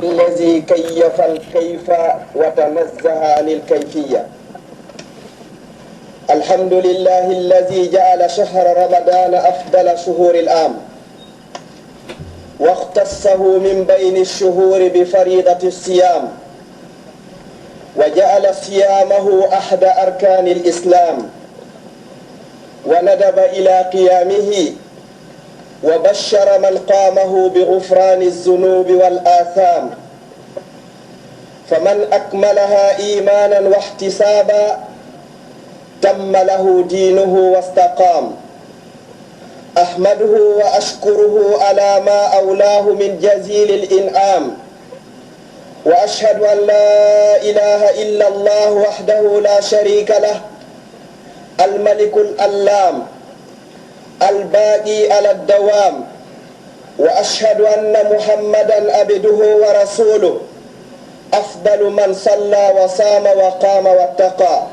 الذي كيف الكيف وتنزه عن الكيفية. الحمد لله الذي جعل شهر رمضان أفضل شهور العام واختصه من بين الشهور بفريضة الصيام، وجعل صيامه أحد أركان الإسلام، وندب إلى قيامه وبشر من قامه بغفران الذنوب والآثام. فمن أكملها إيمانا واحتسابا تم له دينه واستقام. أحمده وأشكره على ما أولاه من جزيل الإنعام، وأشهد أن لا إله إلا الله وحده لا شريك له، الملك الألام الباقي على الدوام. وأشهد أن محمدا عبده ورسوله، أفضل من صلى وصام وقام واتقى.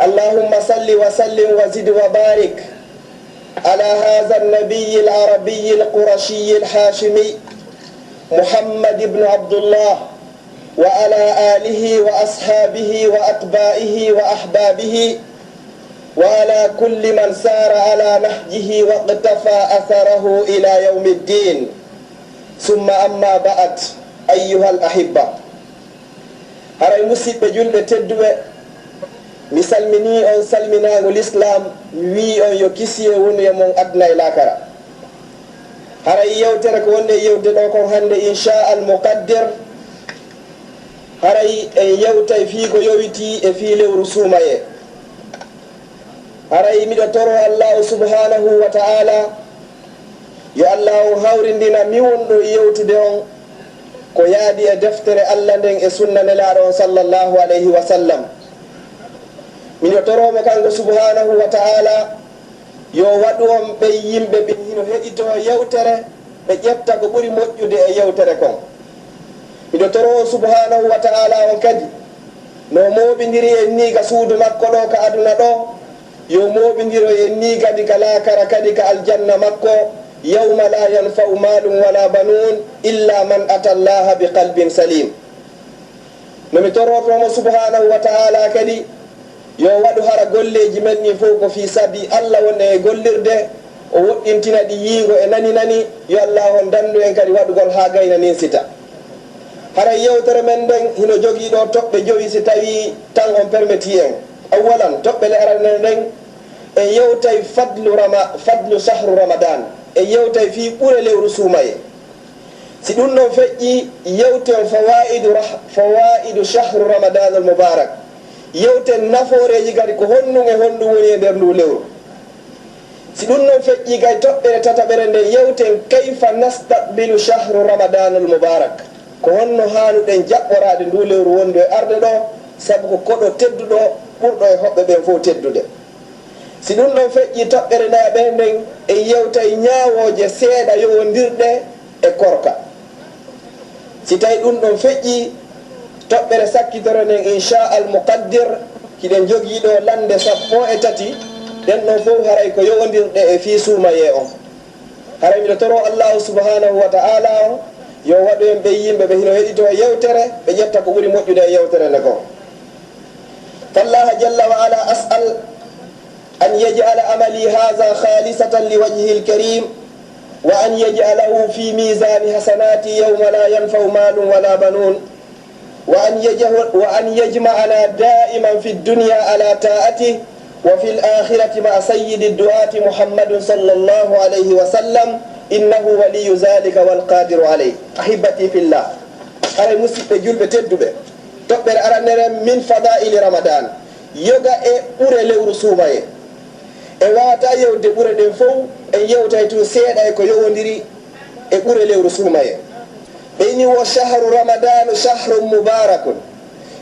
اللهم صل وسلم وزد وبارك على هذا النبي العربي القرشي الحاشمي محمد بن عبد الله، وعلى آله وأصحابه وأتباعه وأحبابه، وعلى كل من سار على نهجه واقتفى أثره إلى يوم الدين. ثم أما بعد، أيها الأحبة، هراي مسيب جلد تدوى misalmini on salminago l'islam wi on yo kisiye woni mon adna ila kara. Haray yewtere ko wonde yewde ɗo ko hande insha al muqaddir. Haray en yewtay fi ko yowiti e fi lewru suumaye. Haray miɗo toro allahu subhanahu wa ta'ala yo allahu hawrindina mi wonɗo yewtude on ko yaadi e deftere allah nden e sunna nelaɗo on sallallahu alayhi wa sallam. miɗo toromo kanko subhanahu wa ta'ala yo waɗu on ɓe yimɓe ɓe hino heɗito yewtere ɓe ƴetta ko ɓuri moƴƴude e yewtere kon. miɗo torowo subhanahu wa ta'ala on kadi no moɓidiri en ni ka suudu makko ɗo ka aduna ɗo, yo moɓidiro en ni kadi ka lakara kadi ka aljanna makko, yawma la yanfa'u malum wala banun illa man ata allaha bi qalbin salim. nomi torotomo subhanahu wa ta'ala kadi yo waɗu hara golleji men ni fof ko fi sabi allah wonde e gollirde, o woɗɗintina ɗi yiigo e nani yo allah on dandu en kadi waɗugol ha gayna nin sita. haray yewtere men nden hino jogii ɗo toɓɓe joyi si tawi tan on permetti en. awalan toɓɓe le arane nden en yewtay fadlu shahru ramadan, en yewtay fi ɓure lewru suumaye. si ɗum ɗon feƴƴi yewten fawaidu shahru ramadan al mubarak, yewten nafooreji kadi ko honnun e honɗum woni e nder ndu lewru. si ɗum noon feƴƴi kay toɓɓere tataɓere nde yewten kayfa nastaqbilu shahru ramadan al mubarak, ko honno hanuɗen jaɓɓorade ndu lewru wondu e arde ɗo, saabu ko koɗo tedduɗo ɓurɗo e hoɓɓe ɓen fof teddude. si ɗum ɗon feƴƴi toɓɓere naɓe nden en yewtay ñawoje seeɗa yowondirɗe e korka. si tawi ɗum ɗon feƴƴi toɓɓere sakkitore nden insha al muqaddir kiɗen jogii ɗo lande 13 ɗen ɗon fof haray ko yowondirɗe e fi suumaye on. haray miɗo toro allahu subhanahu wa ta'ala on yo waɗu en ɓe yimɓe ɓe hino heɗito e yewtere ɓe ƴetta ko ɓuri moƴƴude e yewtere nde kon. fallaha jalla wa ala as'al an yaj'ala amali hadha khalisatan liwajhihi alkarim wa an yaj'alahu fi mizani hasanati yawma la yanfa'u malun wala banun, وأن يجمعنا دائما في الدنيا على طاعته وفي الآخرة مع سيد الدعاة محمد صلى الله عليه وسلم، إنه ولي ذلك والقادر عليه. أحبتي في الله، أنا مسلم جلب تدبه تقبل أرانير من فضائل رمضان يوغا أوري لورو سوماي واتا يودي أوري دين فو يوتا يتو سيدا يكو يوندري أوري لورو سوماي. بيني وشهر رمضان شهر مبارك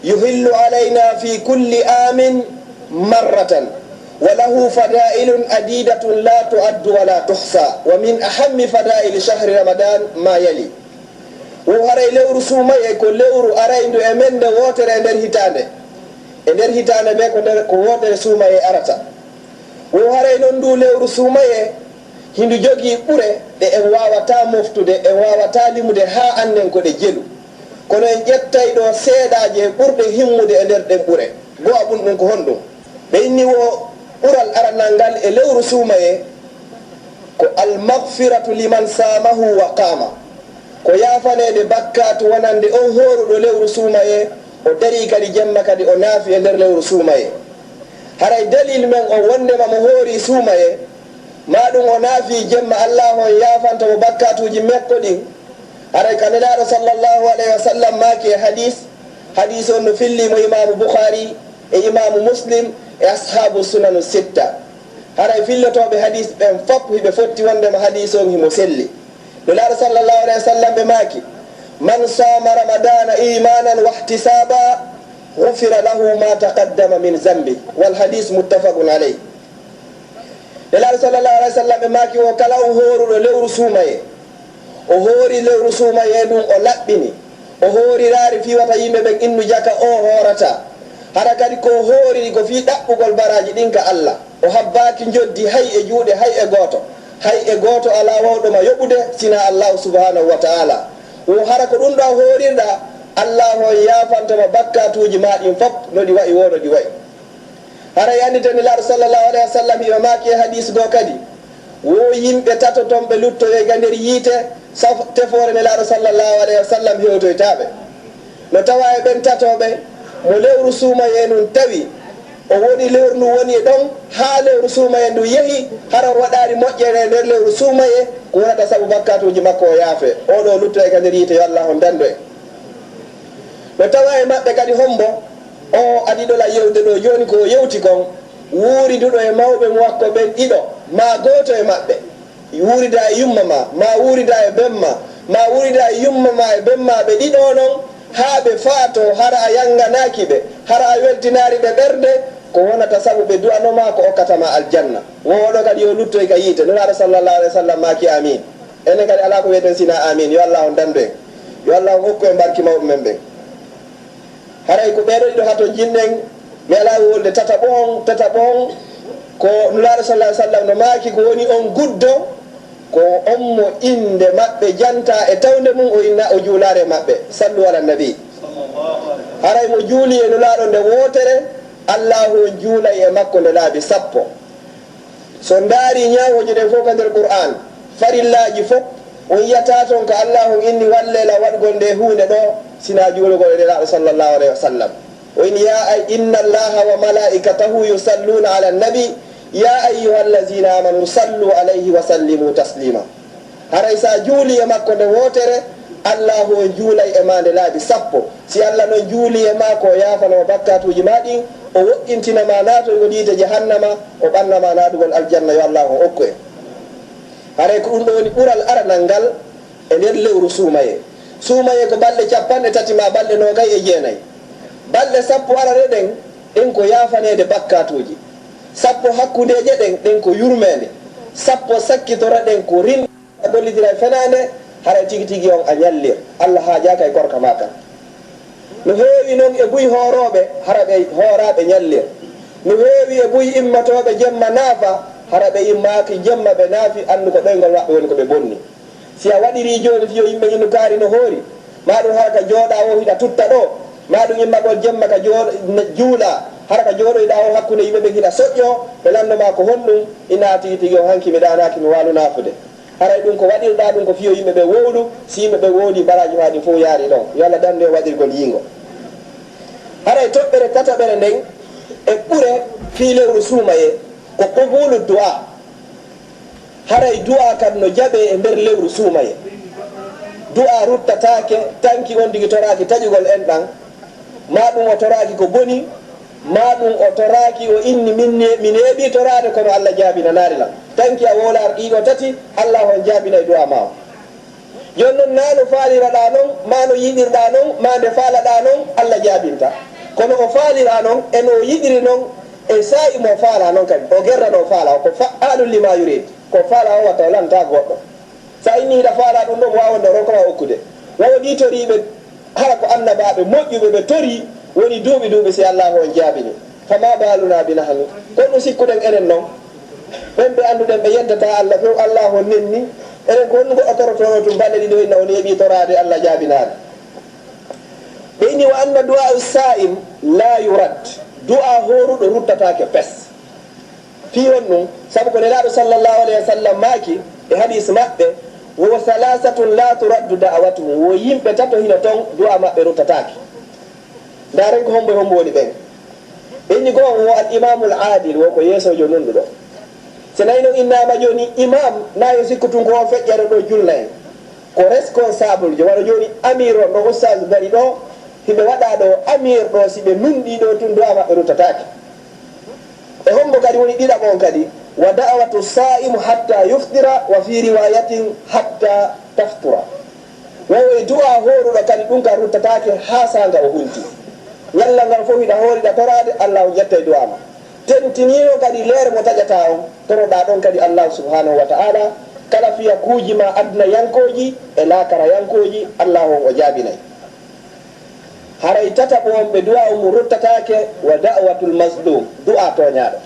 يهل علينا في كل عام مرة، وله فضائل عديدة لا تعد ولا تحصى. ومن أهم فضائل شهر رمضان ما يلي: وهري لورو سوماي كو لورو أرايندو أمند ووتر ender hitande be ko wotere suumaye arata. wo haray non ndu lewru suumaye hindu jogii ɓure ɗe en wawata moftude en wawata limude ha annen ko ɗe jelu kono en ƴettay ɗo seeɗaji ɓurɗe himmude e nder ɗen ɓure go a ɓun ɗum ko honɗum ɓe inni wo ɓural aranal ngal e lewru suumaye ko almagfiratu liman samahu wa qama ko yafanede bakkatu wonande on horuɗo lewru suumaye o dari kadi jemma kadi o naafi e nder lewru suumaye haray dalil men o wondema mo hoori suumaye maɗum o naafi jemma allah on yafanta mo bakkatuji mekko ɗin haray ka nelaɗo sallllahu alayhi wa sallam maaki e hadis on no fillimo imamu boukhari e imamu muslim e ashabu sunanu sitta haray fillotoɓe hadis ɓen fop hiɓe fotti wondema hadis on himo selli nelaɗo sallllahu alayhi wa sallam ɓe maaki man sama ramadana imanan wahtisaba gufira lahu ma taqaddama min zambi wal hadis muttafaqun alayh nelaɗo sallllahu alayhi wa sallam ɓe maaki o kala o horuɗo lewru suumaye o hoori lewru suumaye ɗum o laɓɓini o hooriraari fiwata yimɓe ɓen innu jaka o hoorata hara kadi ko hooriri ko fi ɗaɓɓugol baraji ɗin ka allah o habbaki joddi hay e juuɗe hay e gooto ala wawɗoma yoɓude sina allahu subhanahu wa taala o hara ko ɗum ɗo hoorirɗa allah on yafantama bakkatuji maɗin fop no ɗi wayi wono ɗi wayi hara yanditeni laaɗo sallllahu alayhi wa sallam hiɓe maaki e hadis goo kadi wo yimɓe tato ton ɓe luttoye ga nder yiite tefore nelaaɗo sallllahu alayhi wa sallam hewtoytaɓe no tawa e ɓen tatoɓe mo lewru suumaye nun tawi o woni lewru ndu woni ɗon ha lewru suumaye ndu yeehi hara waɗari moƴƴere nder lewru suumaye ko wonata saabu bakkatuji makko o yaafe oɗo luttoye ga nder yiite yo allah on dando en no tawa e maɓɓe kadi hombo o adiɗola yewde ɗo joni ko yewti kon wuuri nduɗo e mawɓe makko ɓen ɗiɗo ma goto e maɓɓe wuurida e yumma ma wuurida e bemma ma wuurida e yumma ma e bemma ɓe ɗiɗo noon haa ɓe faato hara a yanganaki ɓe hara a weltinari ɓe ɓerde ko wonata sabu ɓe duwanoma ko okkatama aljanna woɗo kadi yo luttoy ka yiite nuraɗo sallllahu alayhi wa sallam maki amin enen kadi ala ko wiyeten sina amin yo allah on dandu en yo allah on hokku e mbarki mawɓe men ɓen haray ko ɓeɗo ɗiɗo hato jinɗen mi ala wolde tataɓon ko nuraɗo sallah ah sallam no maaki ko woni on guddo ko on mo inde maɓɓe janta e tawde mum o inna o juulare maɓɓe sallu ala nabi haray mo juuli e nulaɗo nde wootere allahu on juulay e makko nde laabi sappo so ndaari ñawoji ɗen fof ka nder qur'an farillaji fof on yiyata toon ko allahu inni wallela waɗgol nde hunde ɗo sina juulugol e nelaɗo sallllahu alayhi wa sallam o inni inna allaha wa malaikatahu yusalluna ala nabi ya ayyuha allazina amanu sallu alayhi wa sallimu taslima haray sa juuli e makko nde wootere allahu on juulay e ma nde laabi sappo si allah noon juuli e ma ko yafanoma bakkatuji ma ɗin o woɗɗintinama naatoygol yiite jahannama o ɓannama naɗugol aljanna yo allah o okku en haray ko ɗum ɗo woni ɓural aranal ngal e nder lewru suumaye ko balɗe 30 ma balɗe 29 balɗe sappo arare ɗen ko yafanede bakkatuji sappo hakkudeje ɗen ko yurmede sappo sakkitora ɗen ko rin gollidira e fenande haray tigi tigi on a ñallir allah haajaka e korka ma kan no heewi noon e buy hooroɓe hara ɓe hooraɓe ñallir no heewi e buy immatoɓe jemma naafa hara ɓe immaki jemma ɓe naafi andu ko ɗoygol maɓɓe woni ko ɓe bonni si a waɗiri joni fiyo yimɓe innu kaari no hoori maɗum hara ka jooɗa o hiɗa tutta ɗo maɗum immagol jemma ka juula hara ka jooɗoyɗa o hakkude yimɓe ɓe hiɗa soƴƴo ɓe landoma ko honɗum ina tigi tigi o hanki mi ɗanaki mi walu nafude haray ɗum ko waɗirɗa ɗum ko fiyo yimɓe ɓe wowɗu si yimɓe ɓe woodi baraji maɗi fof yaari ɗon yo allah dande waɗirgol yingo haray toɓɓere tataɓere nden e ɓure fi lewru suumaye ko qubulu du'a haray du'a kam no jaɓe e nder lewru suumaye du'a ruttatake tanki on digi toraki taƴugol en ɗan maɗum o toraki ko boni maɗum o toraki o inni mi neeɓi torade kono allah jaabinanari lam tanki a wolar ɗiɗo tati allah on jaabina e du'a ma joni noon na no faaliraɗa noon ma no yiɗirɗa noon ma nde faalaɗa noon allah jaabinta kono o faalira noon eno yiɗiri noon e sa'i mo faala noon kadi o gerrano faala ko fa'alun lima yurid ko faala o watta o lanta goɗɗo sa inni hiɗa faala ɗum ɗo mo wawonde rokkoma okkude woɗi toriɓe hara ko annabaɓe moƴƴuɓe ɓe tori woni duuɓi si allahu on jaabini fama baluna binahnu kon ɗum sikkuɗen enen noon ɓe ɓen ɓe annduɗen ɓe yeddata allah few allah on nenni enen ko honnugo otorotono tum balɗe ɗiɗo inna on heeɓi torade allah jaabinaade ɓe inni wa anna du'a sa'im la yurad du'a horuɗo ruttatake pes fi hon ɗum sabu ko nelaɗo sallllahu alayhi wa sallam maaki e hadis maɓɓe wo salasatun la turaddu da'awatuhum wo yimɓe tato hino ton du'a maɓɓe ruttatake ndaren ko hombo hombo woni ɓen ɓe inni goo wo al imamu l adil wo ko yeesojo nunɗuɗo so nayi noon innama joni imam nayo sikkutun ko o feƴƴere ɗo julna en ko responsable jo waɗa joni amir on ɗo ustage gari ɗo hiɓe waɗa ɗo amir ɗo si ɓe numɗi ɗo tun du'a maɓɓe ruttatake e hombo kadi woni ɗiɗaɓon kadi wa da'watu sa'imu hatta yuftira wa fi riwayatin hatta taftura wowi du'a horuɗo kadi ɗum ka ruttatake ha sanga o hunti ñallal ngal fof hiɗa hooriɗa torade allah o jetta e du'a ma tentinino kadi leere mo taƴata on toroɗa ɗon kadi allah subhanahu wa ta'ala kala fiya kuuji ma aduna yankoji e laakara yankoji allah on o jaabinayi haray tataɓo on ɓe du'a umu ruttatake wa da'watul masdum du'a toñaɗo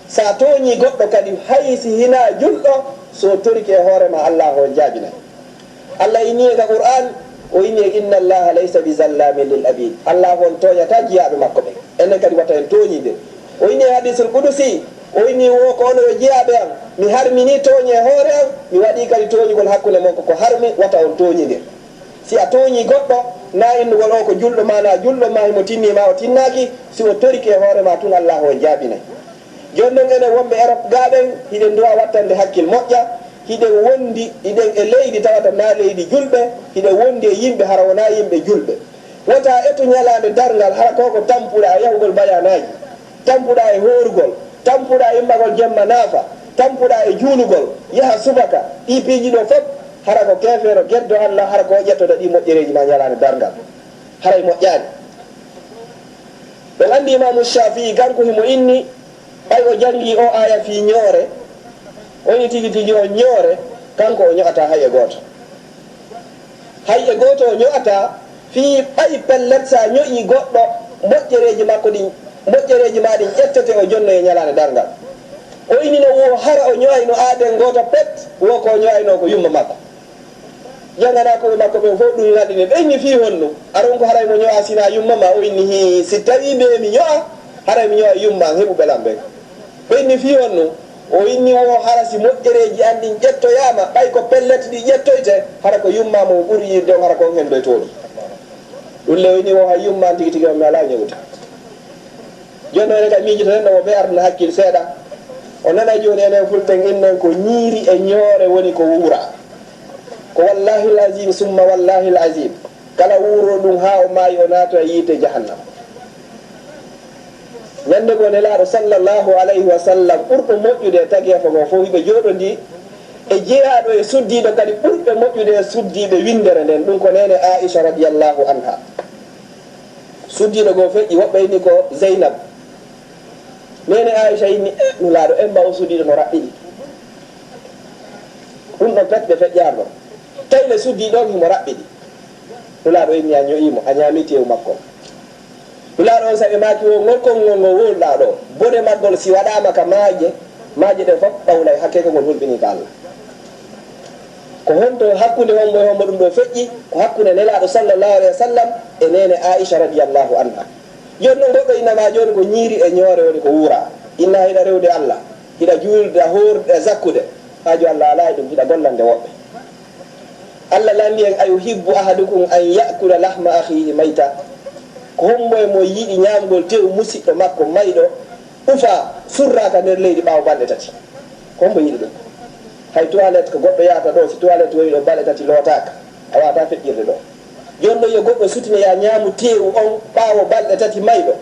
sa toñi goɗɗo kadi haysi hina julɗo so torike e hoorema allah on jaabinayi allah inni e ka qur'an o inni e inna allaha laysa bi zallamin lil abid allah on toñata jiyaɓe makko ɓe enen kadi watta en toñide o inni e hadisul qudusi o inni wo ko ono yo jeyaɓe am mi harmini tooñe hoore am mi waɗi kadi tooñigol hakkude mon koko harmi wata on tooñide si a tooñi goɗɗo na innugol o ko julɗo ma na julɗo ma himo tinnima o tinnaki si o torike hoore ma tun allah o jaabinay joni noon enen wonɓe Europe gaɓen hiɗen duwa wattande hakkil moƴƴa hiɗen wondi hiɗen e leydi tawata na leydi julɓe hiɗen wondi e yimɓe hara wona yimɓe julɓe wota eto ñalade dargal hara koko tampuɗa a yahugol bayanaji tampuɗa e horugol tampuɗa immagol jemma naafa tampuɗa e juulugol yaha subaka ɗi piiji ɗo fof hara ko kefeero geddo allah hara ko ƴettoda ɗi moƴƴereji ma ñalade dargal haray moƴƴani ɓen andi imamu Shafii kanko himo inni ɓay o jangi o aya fi ñoore oni tigi tigi o ñoore kanko o ño'ata hay e gooto o ño'ata fi ɓay pellet sa ño'i goɗɗo moƴƴereji makko ɗin moƴƴereji ma ɗin ƴettete o jonno e ñalade dargal o inni no wo hara o ño'ayno aaden gooto pet wo ko ño'ayno ko yumma makko jangana koɓe makko ɓe fof ɗum ngaɗine ɓe inni fi honno aron ko haray mo ño'a sina yumma ma o inni hi si tawi ɓe mi ño'a haray mi ño'a yumma heɓu ɓelam ɓen ɓe inni fi honno o inni wo hara si moƴƴereji an ɗin ƴettoyama ɓay ko pellete ɗi ƴettoyte hara ko yumma mo ɓuuri yirde on hara kon hen ɗoytoɗi ɗum le o inni wo hay yumma tigi tigi o mi ala ñewta joni ene ka miijito nen omo ɓe ardana hakkille seeɗa o nana joni enen fulɓen innen ko ñiiri e ñoore woni ko wuura ko wallahi l azim summa wallahi l azim kala wuuro ɗum ha o maayi o naato e yiite jahannam ñande go nelaaɗo sallllahu alayhi wa sallam ɓurɗo moƴƴude e tageefo ngo fof hiɓe jooɗondi e jeeyaɗo e suddiɗo kadi ɓurɓe moƴƴude e suddiɓe windere nden ɗum ko nene aicha radiallahu anha suddiɗo goo feƴƴi woɓɓe inni ko zeynab nene aicha inni nulaaɗo en mbaw suddiɗo no raɓɓiɗi ɗum ɗon pet ɓe feƴƴarɗo tawi le suddi ɗon himo raɓɓiɗi nulaaɗo inni a ño'imo a ñaami tew makko nulaaɗo on saɓe maaki wo ngolkol ngol ngo wolɗa ɗo bone maggol si waɗama ka maaje ɗen fof ɓawlay hakkeke ngol hulɓini ka Allah ko honto hakkude hombo e hombo ɗum ɗo feƴƴi ko hakkude nelaaɗo sallllahu alayhi wa sallam e nene aicha radiallahu anha joni noon goɗɗo innama joni ko ñiiri e ñoore woni ko wuura inna hiɗa rewde Allah hiɗa juulde hoorde zakkude haaju Allah ala e ɗum hiɗa gollande woɓɓe Allah landi en ayuhibbu ahadukum an yakula lahma akhihi mayta ko hombo e mo yiɗi ñamgol tew musidɗo makko mayɗo ufa surraka nder leydi ɓaawo balɗe tati ko hombo yiɗi ɗum hay toilette ko goɗɗo yahata ɗo si toilette woni ɗo balɗe tati lootaka a wata feƴƴirde ɗo joni ɗo yo goɗɗo sutine ya ñaamu tewu on ɓaawo balɗe tati mayɗo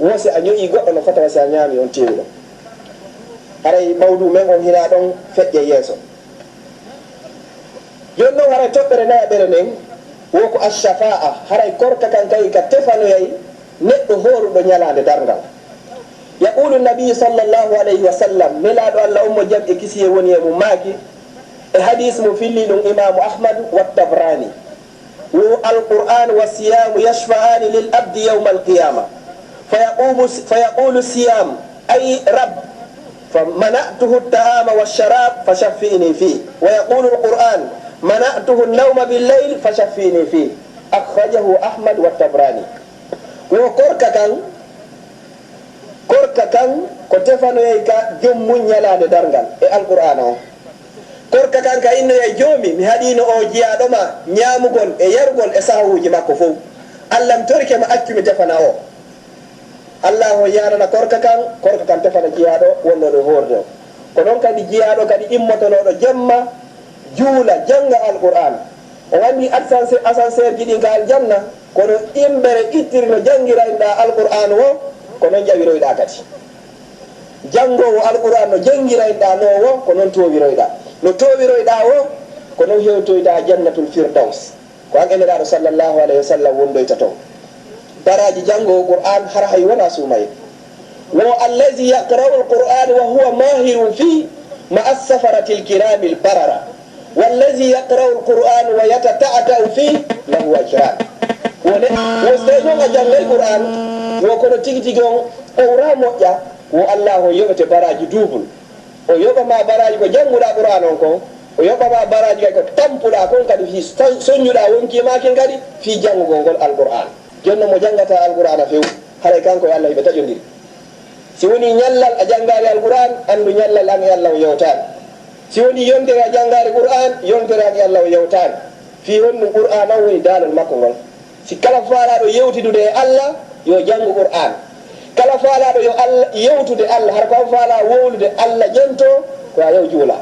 wose a ñoƴi goɗɗo no fota wasi a ñaami on tewu ɗo haray mawdu men on hina ɗon feƴƴe yeeso joni noon haray toɓɓere nayaɓere nden woko ashafa'a haray korka kan kay ka tefanoyay neɗɗo horuɗo ñalande dargal yaqulu nabi sallllahu alayhi wa sallam nelaɗo Allah ummo jamɗe kisiye woni e mum maaki e hadis mo filli ɗum imamu ahmad wa tabrani wo alquran wa siyamu yashfa'ani lil abdi yawma alqiyama fa yaqulu siyam ay rabb فمنعته الطعام والشراب فشفيني فيه. ويقول القرآن منعته النوم بالليل فشفيني فيه. أخرجه أحمد والطبراني. وكرك كان كتفانو يكا جم من يلا ندرغال القرآن كرك كان كاينو يجومي مهدينو أو جيادوما نيامغول يرغول إساهوجي ماكو فو ألم تركي ما أكيو متفاناو الله يارنا كرك كان تفانا جيادو ونو هوردو konon kadi jiyaɗo kadi immotonoɗo jemma juula janga alquran o wandi ascenseur ji ɗi ngal janna kono imbere ittirino jangirayɗa alquran o konon jawiroyɗa kadi jangowo alquran no jangirayɗa no o ko noon towiroyɗa no towiroyɗa o ko noon hewtoyɗa jannatul firdaus ko an eneraɗo sallllahu alayhi wa sallam wondoyta to daraji jangowo qur'an har hay wona sumaye والذي يقرأ القرآن وهو ماهر فيه مع السفرة الكرام البررة والذي يقرأ القرآن ويتتعتع فيه له أجران وستيجون جنگ القرآن وكونو تيجون أورا موجة والله يوبت براجي دوبل ويوبا ما براجي كو جنگ القرآن كو ويوبا ما براجي كو تمبولا كون كدي في سنجودا وونكي ماكين كدي في جنگ القرآن جنو مو جنگتا القرآن فيو هاي كانكو يالله يبتجندير si woni nyallal a jangari alquran andu nyallal an yalla o yewtan si woni yondere a jangari qur'an yondere an yalla o yewtan fi wonno qur'an an woni dalal makko ngol si kala faalaɗo yewtidude allah yo jangu qur'an kala faalaɗo yo allah yewtude allah har ko faala wowlude allah jento ko a yew juula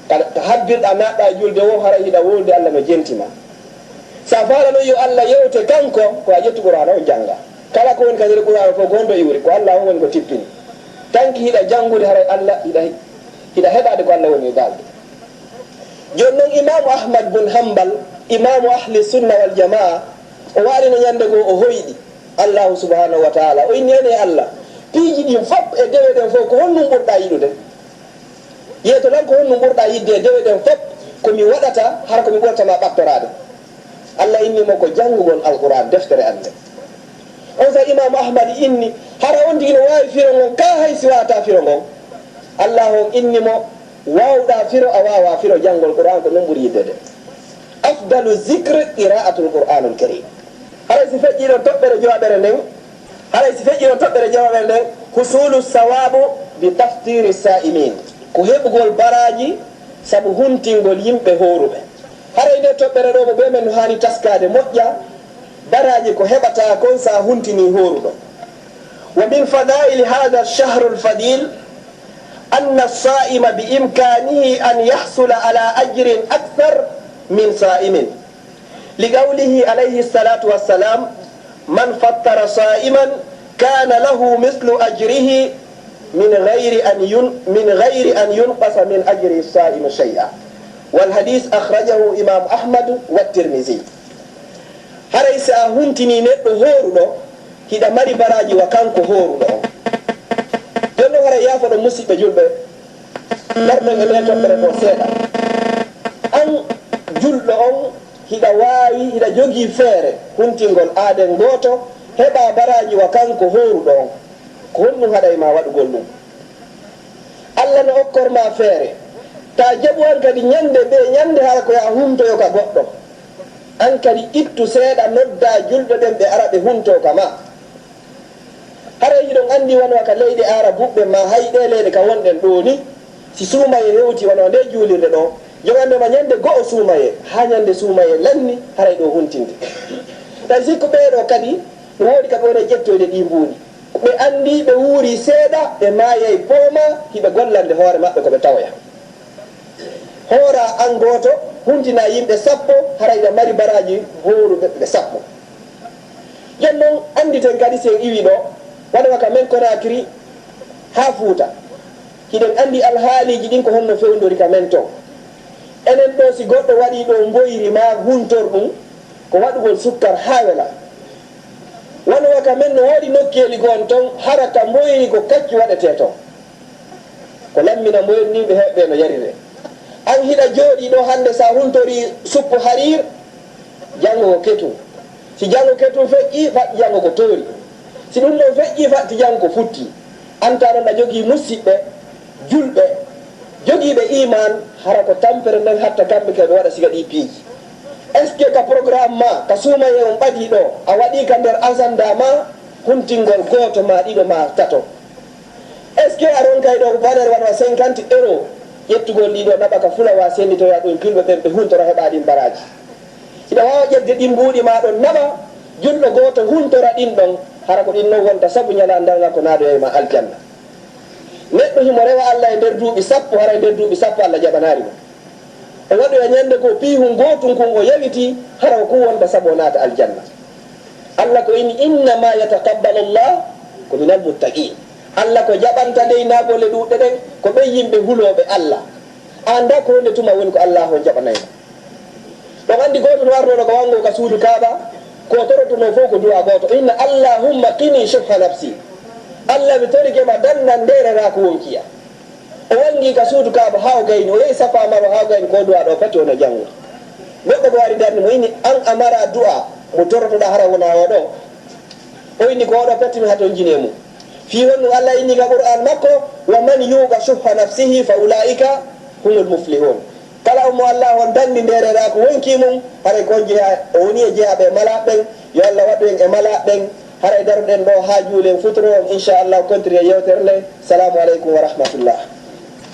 kala to habbirɗa naɗɗa julde wo hara hiɗa wowlude allah no jentima sa faala yo allah yewte kanko ko a ƴettu qur'an o janga kala ko woni kadiri qur'an fof ko hondo iwri ko allah on woni ko tippini tanki hiɗa jangude haray allah hiɗa heɓade ko allah woni dalde joni noon imamu ahmad bun hambal imamu ahli sunna wal jamaa o warino ñande go o hoyɗi allahu subhanahu wa taala o inni ene allah piiji ɗin fof e dewe ɗen fof ko honnum ɓurɗa yiɗude yeeto tan ko honnum ɓurɗa yidde e dewe ɗen fof komi waɗata har komi ɓurtama ɓattorade allah innimo ko jangugol alquran deftere ande on sa imamu ahmad inni hara on tigi no wawi firo ngon ka hay si wata firo ngon allah on innimo wawɗa firo a wawa firo jangol qur'an ko non ɓuuri yiddede afdalu zicre qira'atul qur'anul karim haray si feƴƴiɗon toɓɓere jowaɓere nden husulu sawabu bi taftiri sa'imin ko heɓugol baraji saabu huntingol yimɓe horuɓe haray nde toɓɓere ɗo mo ɓe men no hani taskade moƴƴa baraji ko heɓata kon sa huntini horuɗo wa min fadaili hada alchahru alfadil أن الصائم بإمكانه أن يحصل على أجر أكثر من صائم لقوله عليه الصلاة والسلام من فطر صائما كان له مثل أجره من غير أن ينقص من أجر الصائم شيئا والحديث أخرجه إمام أحمد والترمذي haray sa huntini neɗɗo horuɗo hiɗa mari baraji wa kanko horuɗo o jonno haray yafoɗo musidɓe julɓe darɗen e nden toɓɓere ɗo seeɗa an julɗo on hiɗa wawi hiɗa jogii feere huntingol aaden gooto heɓa baraji wa kanko horuɗo on ko honɗum haɗay ma waɗugol ɗum allah no okkorma feere ta jaɓu an kadi ñande hara ko ya huntoyo ka goɗɗo an kadi ittu seeɗa nodda julɓe ɗen ɓe ara ɓe hunto kama haray hiɗon andi wonwa ka leyɗe ara buɓɓe ma hayɗe leyɗe ka wonɗen ɗo ni si suumaye hewti wonwa nde juulirde ɗo jogandema ñande go'o suumaye ha ñande suumaye lanni haray ɗo huntinde tay sikko ɓeeɗo kadi no woodi kaɓe wone ƴettoyde ɗi mbuuni ɓe andi ɓe wuuri seeɗa ɓe maayay booma hiɓe gollande hoore maɓɓe koɓe tawoya hoora an gooto huntina yimɓe sappo haray ɓe mari baraji horuɓe ɓe sappo jon noon anditen kadi sen iwi ɗo waɗama ka men Conakry ha Fuuta hiɗen andi alhaaliji ɗin ko honno fewdori ka men to enen ɗo si goɗɗo waɗi ɗo mboyri ma huntor ɗum ko waɗugol sukkar ha wela wonwa ka men no woodi nokkeli gon ton harata mboyri ko kacci waɗete ton ko lammina mboyrniɓe heɓɓe no yarire an hiɗa jooɗi ɗo hande sa huntori suppu harir jango ko ketum si jango ketum feƴƴi fatti jango ko toori si ɗum ɗon feƴƴi fatti jango ko futti anta ɗon a jogii musidɓe julɓe jogiiɓe iman hara ko tampere nden hatta kamɓe kadi waɗa siga ɗi piiji. est ce que ka programme ma ka suumaye on ɓadi ɗo a waɗi ka nder agenda ma huntingol gooto ma ɗiɗo ma tato. est ce que aɗon kay ɗo valeur waɗa 50 €, ƴettugol ɗiɗo naɓa ka fulawa senditoya ɗum julɓe ɓen ɓe huntoro heɓa ɗin baraji. ina wawa ƴedde ɗin mbuuɗi ma ɗon naɓa julɗo gooto huntora ɗin ɗon hara ko ɗin non wonta sabu ñalandanga ko naadoyayma aljanna. neɗɗo himo rewa Allah e nder duuɓi sappo hara e nder duuɓi sappo Allah jaɓanari mo. o waɗoya ñande ko piihum gootum kun o yawiti hara o ku wonta sabu o naata aljanna. Allah ko ini innama yataqabbalu llah ko minal muttaqin. Allah ko jaɓanta dey naagole ɗuuɗɗe ɗen ko ɓen yimɓe hulooɓe Allah. anda ko hunde tuma woni ko Allah on jaɓanayma. ɗon anndi gooto no warnoɗo ko wango ka suudu Kaaba ko torotono fof ko duwa gooto inna allahumma qini shubha nafsi. Allah mi torikema dannan nderera ko wonkiya. o wangi ka suudu Kaaba haa o gayni o yehi Safa Marwa haa o gayni ko duwa ɗo fati ono janngo. goɗɗo ko wari darni mo inni an amara du'a mo torotoɗa hara wona o ɗo. o inni ko oɗo pettimi ha ton jine mum. fi wonnu Allah inni ka Qur'an makko wa man yuqa shuhha nafsihi fa ulaika humul muflihun. kala mo Allah on danni nderera ko wonki mum haray kon jeeya o woni e jeeyaɓe malaɓen yo Allah waɗu en e malaɓen haray daruɗen ɗo ha juulen futuro on inchallah continue yewtere nde. salamu aleykum wa rahmatullah.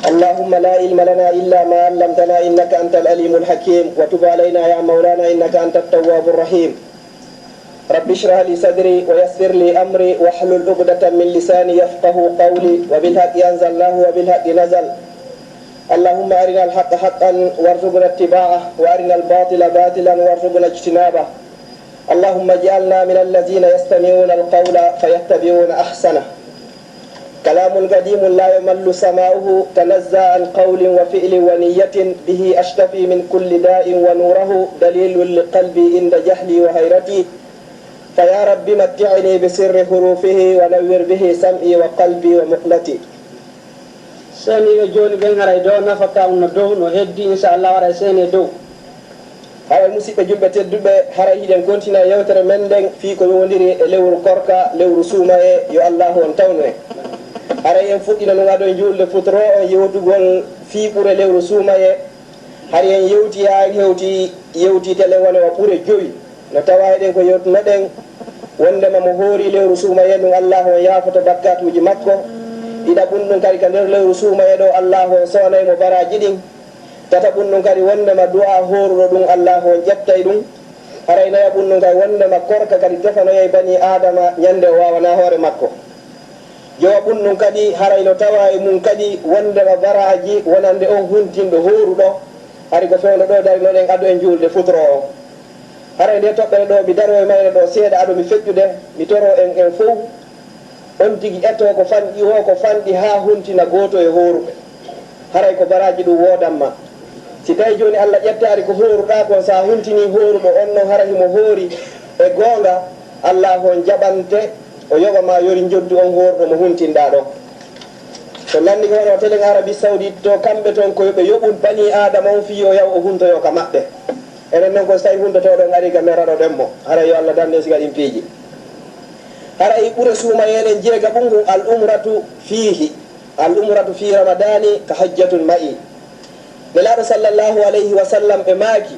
اللهم لا علم لنا إلا ما علمتنا إنك أنت العليم الحكيم وتب علينا يا مولانا إنك أنت التواب الرحيم. رب اشرح لي صدري ويسر لي أمري واحلل عقدة من لساني يفقه قولي وبالحق أنزلناه وبالحق نزل. اللهم أرنا الحق حقا وارزقنا اتباعه وأرنا الباطل باطلا وارزقنا اجتنابه. اللهم اجعلنا من الذين يستمعون القول فيتبعون أحسنه. كلام قديم لا يمل سماؤه تنزى عن قول وفعل ونية به أشتفي من كل داء ونوره دليل لقلبي عند جهلي وهيرتي. فيا رب متعني بسر حروفه ونور به سمعي وقلبي ومقلتي. سيني جوني بين غراي دو نفكا ونو نو هدي إن شاء الله ورا سيني دو. haray musidɓe julɓe tedduɓe haray hiɗen continue yewtere men nden fii ko wondiri e lewru korka lewru suumaye yo allahu on tawnu en. haray en fuɗɗino no gaɗo e julde futoro on yewtugol fii ɓure lewru suumaye. har en yewti ha yewti tele wone o ɓure joyi no tawa eɗen ko yewtunoɗen wondema mo hoori lewru suumaye ɗum allahu on yaafoto bakkatuji makko. ɗiɗaɓum ɗum kadi ka nder lewru suumaye ɗo allahu on sownaymo baraji ɗin. tataɓum ɗum kadi wondema du'a horuɗo ɗum allahu on ƴettay ɗum. haray nayaɓum ɗum kadi wondema korka kadi defanoyey bani adama ñande o wawana hoore makko. jowaɓum ɗum kadi haray no tawa e mum kadi wondema baraji wonande on huntinɗo horuɗo. hari ko fewno ɗo darinoɗen adu en julde futoro o. haray nde toɓɓere ɗo mi daro e mayre ɗo seeɗa aɗo mi feƴƴude mi toro en fof on tigi ƴetto ko fanɗi o ko fanɗi ha huntina goto e horuɓe. haray ko baraji ɗum wodanma. si tawi joni Allah ƴettari ko horuɗa kon sa huntini horuɗo on noon hara himo hoori e goonga Allah on jaɓante o yoɓama yori joddu on horuɗo mo huntinɗa ɗo. so landi ko wono télé Arabie Saoudite to kamɓe toon koyeɓe yoɓun bani adama on fi yo yaw o huntoyo ka maɓɓe. enen noon ko so tawi huntotoɗon ari ka meraɗo ɗemmo hara yo Allah dande siga ɗin piiji. hara i ɓuure suumayeɗen jeega ɓungu al umratu fi ramadani ka hajjatun ma'i. nelaɗo sallllahu alayhi wa sallam ɓe maaki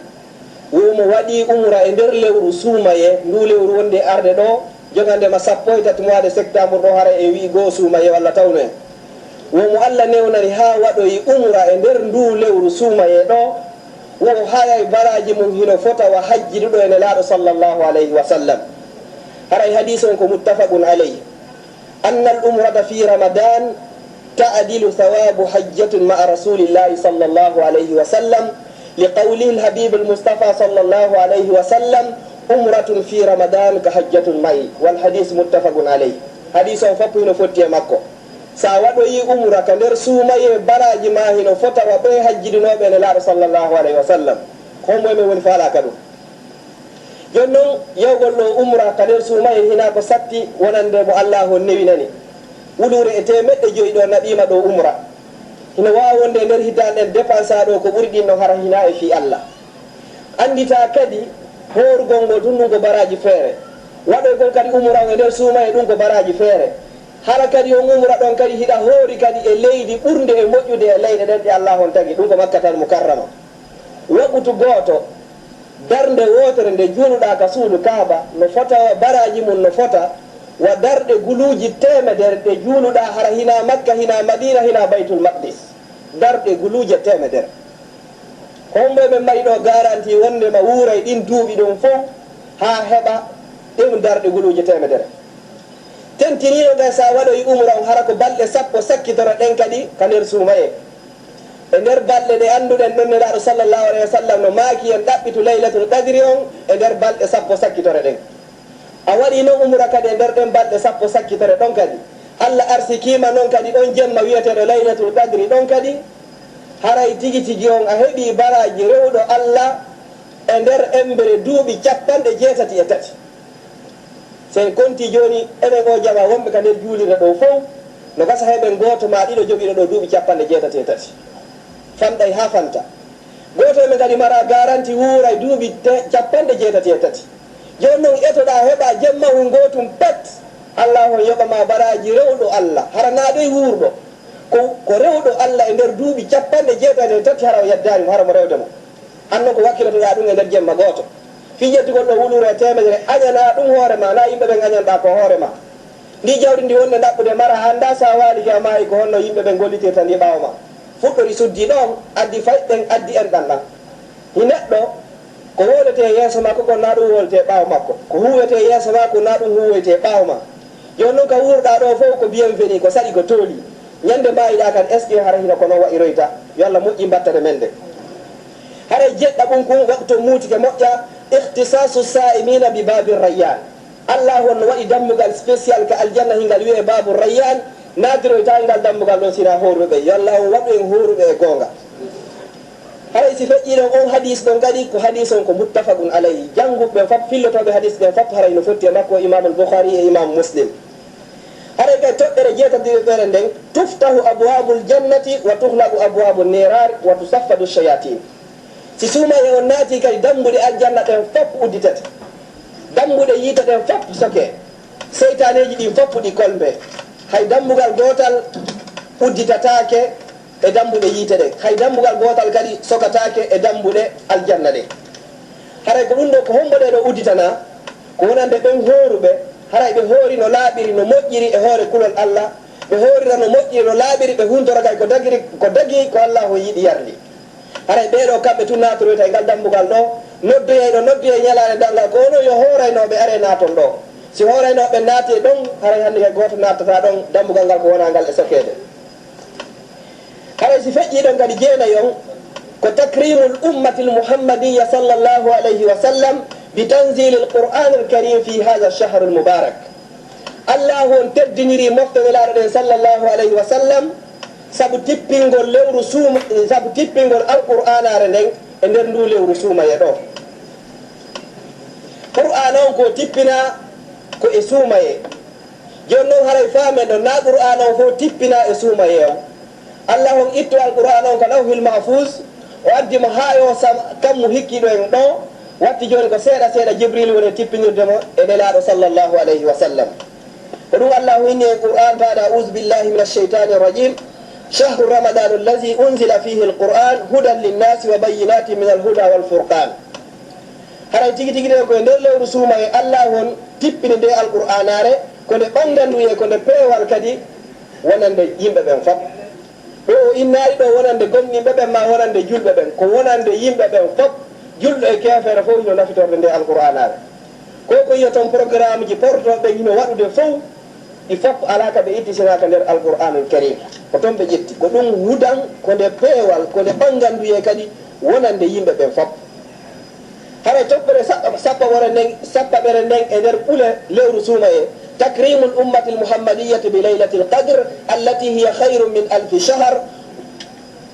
womo waɗi umra e nder lewru suumaye ndu lewru wonde arde ɗo jogandema 13 mois de septembre ɗo hara e wi goo suumaye walla tawno en. womo Allah newnani ha waɗoyi umra e nder ndu lewru suumaye ɗo womo hayay baraji mum hino fota wa hajji ɗuɗo e nelaɗo sallllahu alayhi wa sallam. haray hadis on ko muttafaqun alayhi anna al umrata fi ramadan تعدل ثواب حجة مع رسول الله صلى الله عليه وسلم لقوله الحبيب المصطفى صلى الله عليه وسلم عمرة في رمضان كحجة معي والحديث متفق عليه. حديث فقه فوتي مكو sa waɗoyi umra ka nder suumaye baraji ma hino fota wa ɓe hajjidinoɓe nelaɗo sallllahu alayhi wa sallam homboye min woni faalaka ɗum. joni noon yewgol ɗo umra ka nder suumaye hina ko satti wonande mo allahu newinani wulure e temeɗɗe joyi ɗo naɓima ɗo umra. hino wawa wonde nder hitande en dépense ɗo ko ɓuri ɗin no hara hina e fi Allah. andita kadi horugol ngol ɗum ɗum ko baraji feere waɗoygol kadi umra e nder suumaye ɗum ko baraji feere. hara kadi o umra ɗon kadi hiɗa hoori kadi e leydi ɓurde e moƴƴude e leyɗe ɗen ɗe Allah on tagi ɗum ko makkatal mukarrama waɓutu gooto darde wotere nde juuluɗa ka suudu kaaba no fota baraji mum no fota wa darɗe guluuji temedere ɗe juuluɗa hara hina makka hina madina hina baytul maqdis darɗe guluuje temedere homɓe ɓe mbaɗi ɗo garanti wondema wuuray ɗin duuɓi ɗum fof ha heɓa ɗum darɗe guluuje temedere tentiniɗo ɓe sa waɗoyi umra on hara ko balɗe sappo sakkitoro ɗen kadi ka nder suumaye e nder balɗe ɗe annduɗen ɗon nelaɗo sallllahu alayhi wa sallam no maaki en ɗaɓɓitu laylatul qadri on e nder balɗe sappo sakkitore ɗen a waɗi noon umra kadi e nder ɗen balɗe sappo sakkitore ɗon kadi Allah arsikima noon kadi ɗon jemma wiyeteɗo laylatul qadri ɗon kadi haray tigi tigi on a heeɓi baraji rewɗo Allah e nder embere duuɓi 63 sen konti joni eɓen o jama wonɓe ka nder juulirde ɗo fof no gasa heɓen goto ma ɗiɗo joguiɗo ɗo duuɓi 63 famɗay ha fanta goto emen kadi mara garanti wuuray duuɓi 63 joni noon etoɗa heɓa jemma hu gotum pet Allah on yoɓama baraji rewɗo Allah hara naɗoy wuurɗo ko rewɗo Allah e nder duuɓi 63 hara o yaddani hara mo rewde mo anno ko wakkilatoɗa ɗum e nder jemma goto fijettigol ɗo wulure temedere añana ɗum hoorema na yimɓe ɓen añanɗa ko hoorema ndi jawdi ndi wonde ɗaɓɓude mara handa sa waali ka maayi ko honno yimɓe ɓen gollitirta ndi ɓaawma fuɗɗori suddi ɗon addi fayɗen addi en ɗan ɗan hi neɗɗo ko wolete yeeso makko ko na ɗum wolete ɓaawo makko ko huwete yeeso makko na ɗum huwoyte ɓaawo ma joni noon ka wuurɗa ɗo fof ko bienveni ko saɗi ko tooli ñande mbawiɗa kan est ce que hara hino ko noon wayiroyta yo Allah moƴƴi mbattade men de hara jeɗɗa ɓum kum wakto muutike moƴƴa ihtisasu sa'imina bi babi rayyan Allah wonno waɗi dammugal spécial ka aljanna hingal wiye babu rayyan nadiroyta ngal dammugal ɗon sina horuɓe yo Allah on waɗu en horuɓe e gonga haray si feƴƴiɗon on hadis ɗon kadi ko hadis on ko muttafaqun alayhi jannguɓe fof fillotoɓe hadis ɗen fof haray no fotti e makko imam al-Bukhari e imam Muslim haray kay toɓɓere jeetatiɓere nden tuftahu abwabul jannati wa tuhlabu abwabu nirar wa tusaffadu shayatin si suumaye on naati kadi dambuɗe aljanna ɗen fof udditete dambuɗe yiita ɗen fof soke seytaneji ɗin fof ɗi kolbe hay dambugal gotal udditatake e dambuɗe yiite ɗen hay dambugal gotal kadi sokatake e dambuɗe aljanna ɗen haray ko ɗum ɗo ko homboɗe ɗo udditana ko wonande ɓen hooruɓe haray ɓe hoori no laaɓiri no moƴƴiri e hoore kulol Allah ɓe hoorira no moƴƴiri no laaɓiri ɓe huntoro kay ko dagi ko Allah ho yiɗi yardi haray ɓeɗo kamɓe tun natoroyta e ngal dambugal ɗo noddoyay ɗo noddoye ñalade dangal ko ono yo hooraynoɓe are naton ɗo si hooraynoɓe naati ɗon haray hannde kay goto nattata ɗon dambugal ngal ko wona ngal e sokede haray si feƴƴiɗon kadi jeenayon ko takrimul ummati lmuhammadiya sallllahu alayhi wa sallam bi tanzil alquran alkarim fi hada alchahr almubarak Allah on teddiniri moftanelaɗo ɗen sallllahu alayhi wa sallam sabu tippingol lewru suuma sabu tippingol alqur'anare nden e nder ndu lewru suumaye ɗo qur'an on ko tippina ko e suumaye joni noon haray faamen ɗo na qur'an on fof tippina e suumaye on Allah on itto alqur'an on ko lawhil mahfuz o addimo ha yo kammu hikkiɗo en ɗo watti joni ko seeɗa seeɗa jibril woni tippinirdemo e nelaɗo sallllahu alayhi wa sallam ko ɗum Allah inni e qur'an taɗa auzu billahi min alcheytani irrajim شهر رمضان الذي أنزل فيه القرآن هدى للناس وبينات من الهدى والفرقان haray tigi tigi de ko nder lewru suuma e Allah won tippini nde alqur'anare ko nde ɓanganduye ko nde peewal kadi wonande yimɓe ɓen fof ɗo o innari ɗo wonande gomɗinɓe ɓen ma wonande julɓe ɓen ko wonande yimɓe ɓen fof julɗo e kefere fof hino nafitorde nde alqur'anare ko ko yiya toon programme ji portoɓe hino waɗude fof ɗi fof ala ka ɓe ittisinaka nder alqur'anul karim ko toon ɓe ƴetti ko ɗum hudan ko nde peewal ko nde ɓanganduye kadi wonande yimɓe ɓen fof haray toɓɓere sappaɓere nden e nder ɓuule lewru suuma e takrimu l ummati lmuhammadiyati bi laylati l qadre allati hiya hayru min alfi shahr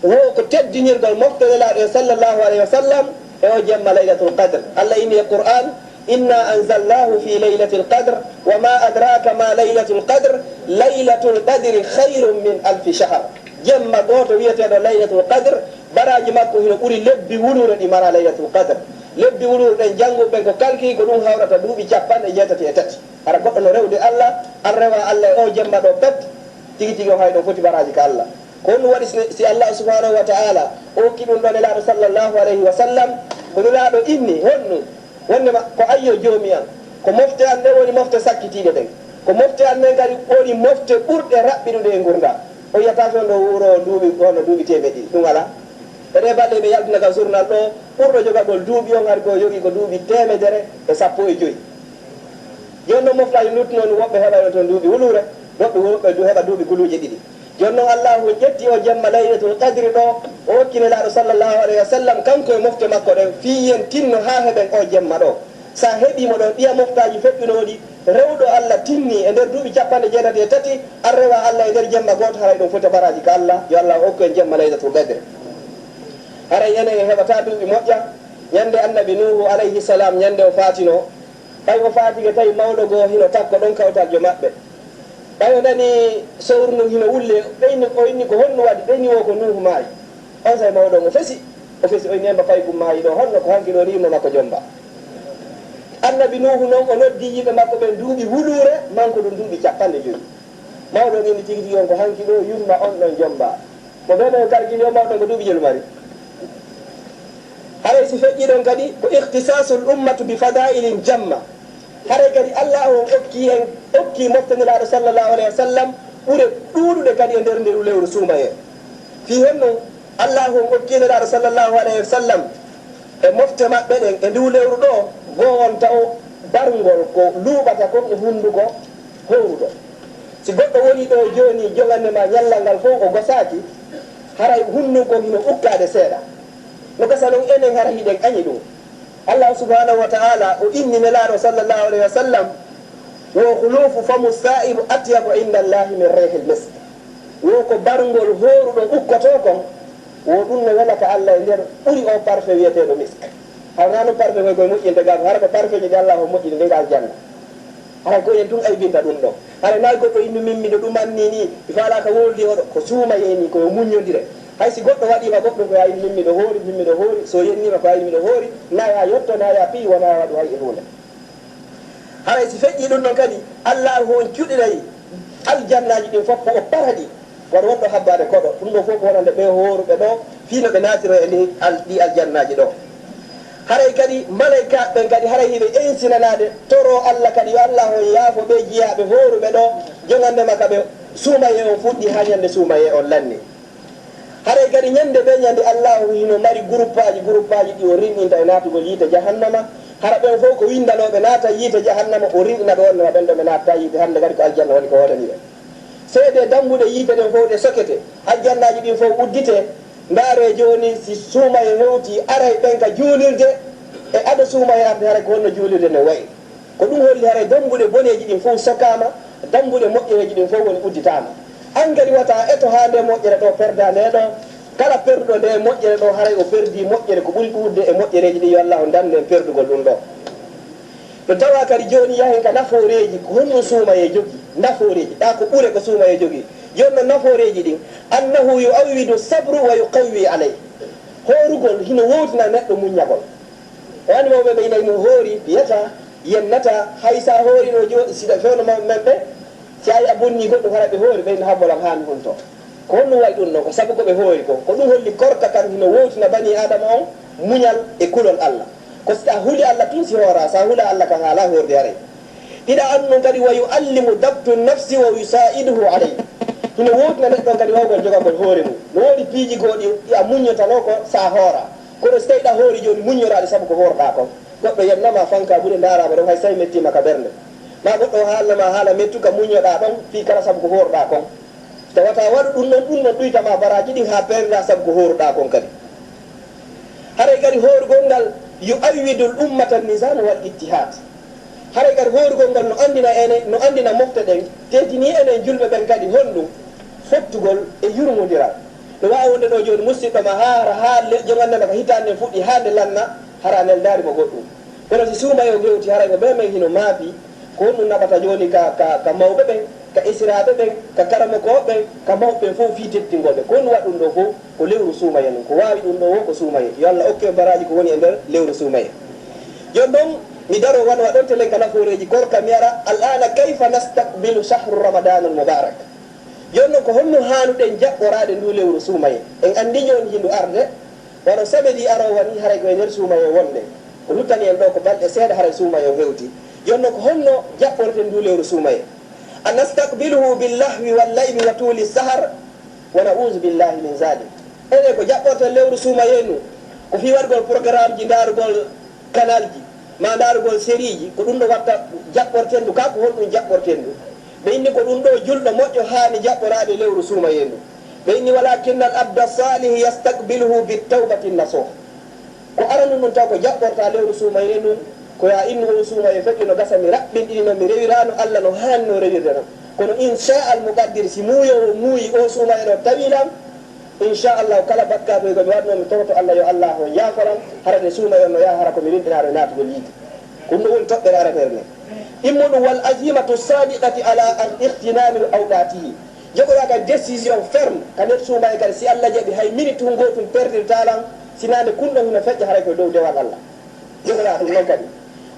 wo ko teddinirgol moftanelaɗo e sallllahu alayhi wa sallam e o jemma laylatul qadre Allah inni e qur'an inna anzalnahu fi laylatil qadr wa ma adraka ma laylatul qadr laylatul qadri khayrun min alfi shahr jemma goto wiyeteɗo laylatul qadr baraji makko hino ɓuuri lebbi wulure ɗi mara laylatul qadr lebbi wuluɗen jannguɓe ko kalki ko ɗum hawrata duuɓi 173 hara goɗɗo no rewde Allah an rewa Allah o jemma ɗo pet tigi tigi o hay ɗo foti baraji ka Allah ko ɗum waɗi si Allah subhanahu wa ta'ala o hokki ɗum ɗon nelaɗo sallllahu alayhi wa sallam ko nelaɗo inni honɗum wondema ko ayyo joomi an ko mofte an nde woni mofte sakkitiɗe ɗen ko mofte an nden kadi woni mofte ɓurɗe raɓɓiɗude e gurdam o yiyata toon ɗo wuro duuɓi hono duuɓi temeɗɗi ɗum ala eɗe balɗe ɓe yaltina ka journal ɗo ɓurɗo jogagol duuɓi on hari ko yogi ko duuɓi 115 joni noon moftaji luttunoon woɓɓe heɓa toon duuɓi wulure woɓɓe heɓa duuɓi guluuje ɗiɗi joni noon allahu ƴetti o jemma laylatul qadri ɗo o hokkinilaɗo sallllahu alayhi wa sallam kanko e mofte makko ɗen fiyen tinno ha heɓen o jemma ɗo sa heeɓimo ɗon ɗiya moftaji feɓɓinoɗi rewɗo Allah tinni e nder duuɓi 93 an rewa Allah e nder jemma goto haray ɗum foti baraji ka Allah yo Allah hokku en jemma laylatul qadri haray enen e heɓata duuɓi moƴƴa ñande annabi nuhu alayhi salam ñande o fatino ɓay o fatike tawi mawɗo goo hino takko ɗon kawtaljo maɓɓe ɓay o nani sowrnu hino wulle ɓeyni o inni ko honno waɗi ɓeyni wo ko nuhu maayi on say mawɗo o fesi o inni emba pay gum maayi ɗo honno ko hanki ɗo rimo makko jomba annabi nuhu noon o noddi yimɓe makko ɓen duuɓi wulure manko ɗum duuɓi 50 mawɗo inni tigi tigi on ko hanki ɗo yumma on ɗon jomba mo ɓeno kargini o mawɗon ko duuɓi jelu mari haray si feƴƴi ɗon kadi ko ihtisasul ummatu bi fadailin jamma haray kadi Allah on okki moftaniraɗo sallllahu alayhi wa sallam ɓuure ɗuuɗuɗe kadi e nder nderu lewru suumaye fi honno Allah on okkiniraɗo sallllahu alayhi wa sallam e mofte maɓɓe ɗen e ndu lewru ɗo gowon taw dargol ko luuɓata kon e hunduko howruɗo si goɗɗo woni ɗo joni jogannema ñallal ngal fof o gosaki haray hunnuko hino ukkade seeɗa no gasa noon enen hara hiɗen añi ɗum Allah subhanahu wa ta'ala o inni nelaɗo sallllahu alayhi wa sallam wo hulufu famu sa'ibu atyabu inda allahi min rehil misk wo ko barngol horuɗo ukkoto kon wo ɗum no welata Allah e nder ɓuri o parfait wiyeteɗo misk hawna no parfait koy koye moƴƴinde gam hara ko parfait ji ɗi Allah o moƴƴinde ndega aljanna hara ko en tun aybinta ɗum ɗo hara nayi goɗɗo innu mimmiɗo ɗumanni ni faala ka woldi oɗo ko suumayeni koyo muñodire hay si goɗɗo waɗima goɗɗum ko ya in mimmiɗo hoori so yennima ko ya mimmiɗo hoori na ya yetto na ya pi wona waɗu hay e hunde haray si feƴƴi ɗum ɗon kadi Allah on cuɗirayi aljannaji ɗin fof o paraɗi woto wonɗo habbade koɗo ɗum ɗo fof ko wonande ɓe hooruɓe ɗo fiino ɓe natiro e ɗi aljannaji ɗo haray kadi malayka ɓen kadi haray hiɓe ensinanade toro Allah kadi yo Allah on yaafo ɓe jiyaɓe hooruɓe ɗo jogandema ka ɓe suumaye on fuɗɗi ha ñande suumaye on lanni haray kadi ñande ɓe ñande allahu hino mari groupe aji ɗi o rinɗinta e natugol yiite jahannama hara ɓen fof ko windanoɓe naata yiite jahannama o rinɗina ɓe wonnema ɓen ɗo ɓe natta yiite hande kadi ko aljanna woni ko waɗani ɓe seede dambuɗe yiite ɗen fof ɗe sokete aljannaji ɗin fof uddite ndaare joni si suuma e hewti aray ɓen ka juulirde e aɗa suuma e arde haray ko wonno juulirde ne wayi ko ɗum holli haray dambuɗe boneji ɗin fof sokama dambuɗe moƴƴereji ɗin fof woni udditama an kadi wata eto ha nde moƴƴere ɗo perda nde ɗo kala perduɗo nde moƴƴere ɗo haray o perdi moƴƴere ko ɓuri ɗuurde e moƴƴereji ɗi yo Allah o danden perdugol ɗum ɗo to tawa kadi joni yahen ka nafooreji ko honno suumaye jogui nafooreji ɗa ko ɓuure ko suumaye jogui jonno nafooreji ɗin annahu yu'awwidu sabru wa yuqawwi alay horugol hino wowtina neɗɗo muññagol o andi mawɓe ɓe inayi mum hoori piyata yennata haysa hoorino joni siɗa fewno men ɓe si ayi a bonni goɗɗum hara ɓe hoori ɓeyno hammolam hani hun to ko honno wayi ɗum ɗo ko saabu koɓe hoori ko ɗum holli korka kan hino wowtina bani adama on muñal e kulol Allah ko si a huuli Allah tun si hoora sa huula Allah kan haala hoorde haray ɗiɗa annun kadi wa yuallimu dabtu nafsi wa yusaiduhu alay hino wowtina neɗɗon kadi wawgol jogagol hoore mum no woodi piiji goɗi ɗi a muññotano ko sa hoora kono so tawiɗa hoori joni muññoraɗe saabu ko hoorɗa kon goɗɗo yennama fanka ɓuure darama ɗon hay so tawi mettima ka ɓernde ma goɗɗo haalnama haala mettuka muññoɗa ɗon fi kala saabu ko hoorɗa kon tawata waɗu ɗum ɗon ɗuytama baraji ɗin ha perda saabu ko hoorɗa kon kadi haray kadi hoorugol ngal yu'awwidul ummata nisana wal ittihad haray kadi hoorugol ngal no andina mofte ɗen tetini enen julɓe ɓen kadi honɗum fottugol e yurmodiral no wawi wonde ɗo joni musidɗo ma ha jogannema ko hitande fuɗɗi hande lanna hara nel daarimo goɗɗum kono si suumayo gewti haray ko ɓe men hino maabi ko honɗum naɓata joni ka mawɓe ɓen ka isiraɓe ɓen ka karamokoɓe ɓen ka mawɓe ɓen fof fi tettingoɓe ko honɗum waɗ ɗum ɗo fof ko lewru suumaye non ko wawi ɗum ɗo wo ko suumaye yo Allah okke baraji ko woni e nder lewru suumaye jonnon mi daro wan waɗon telen kana foreji gorka mi ara al'ana kayfa nastaqbilu shahru ramadan al mubarak jonnon ko honno hanuɗen jaɓɓorade ndu lewru suumaye en andi joni hindu arde wono samedi aro wani haray koye nder suumaye wonde ko luttani en ɗo ko balɗe seeɗa haray suumaye hewti jonnon ko honno jaɓɓorten ndu lewru suumaye an nastaqbiluhu billahwi wallaybi wa tuuli sahar wa naudu billahi min zalik ene ko jaɓɓorten lewru suumaye nu ko fi waɗgol programme ji darugol canal ji ma darugol série ji ko ɗum ɗo watta jaɓɓorten ndu ka ko honɗum jaɓɓorten ndu ɓe inni ko ɗum ɗo julɗo moƴƴo haani jaɓɓorade lewru suumaye ndu ɓe inni walakinna al abda salih yastaqbiluhu bitawbati nasuh ko aranu ɗum taw ko jaɓɓorta lewru suumaye ndu ko ya innu o suumaye feƴƴi no gasa mi raɓɓinɗini no mi rewirano allah no haani no rewirde non kono inchallah muqaddir si muuyo o muuyi o suumaye ɗo tawilam inchallahu kala bakkato komi waɗno mi togoto allah yo allah o yaaforan harade suumaye on no yaha hara komi rinɗinaɗo natugol yiide ko ɗum ɗo woni toɓɓere aratere nde immuɗum wal azimatu sadiqati ala an ihtinami awɗatihi jogoɗaga décision ferme ka nder suumaye kadi si allah jaɓi hay minute hu gotum perdirtalan sinande kunɗo hino feƴƴa haray koye dow dewal allah jogoɗa ɗum noon kadi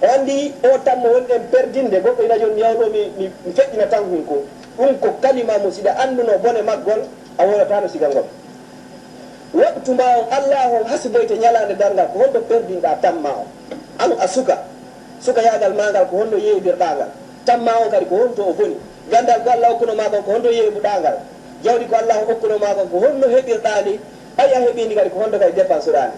o andi o tanmo wonɗen perdinde goɗɗo ina joni mi yawɗo mi feƴƴina tan hun ko ɗum ko kalima mo siɗa anduno bone maggol a wonatano sigal ngol waktu ma on allah on hasiboyte ñalande dargal ko honɗo perdinɗa tamma o an a suka yagal magal ko honno yeedirɗagal tamma on kadi ko honto o boni gandal ko allah hokkuno magon ko honto yeeɓuɗagal jawdi ko allah hokkuno magon ko honno heɓirɗani ay a heɓini kadi ko honto kadi dépense uɗani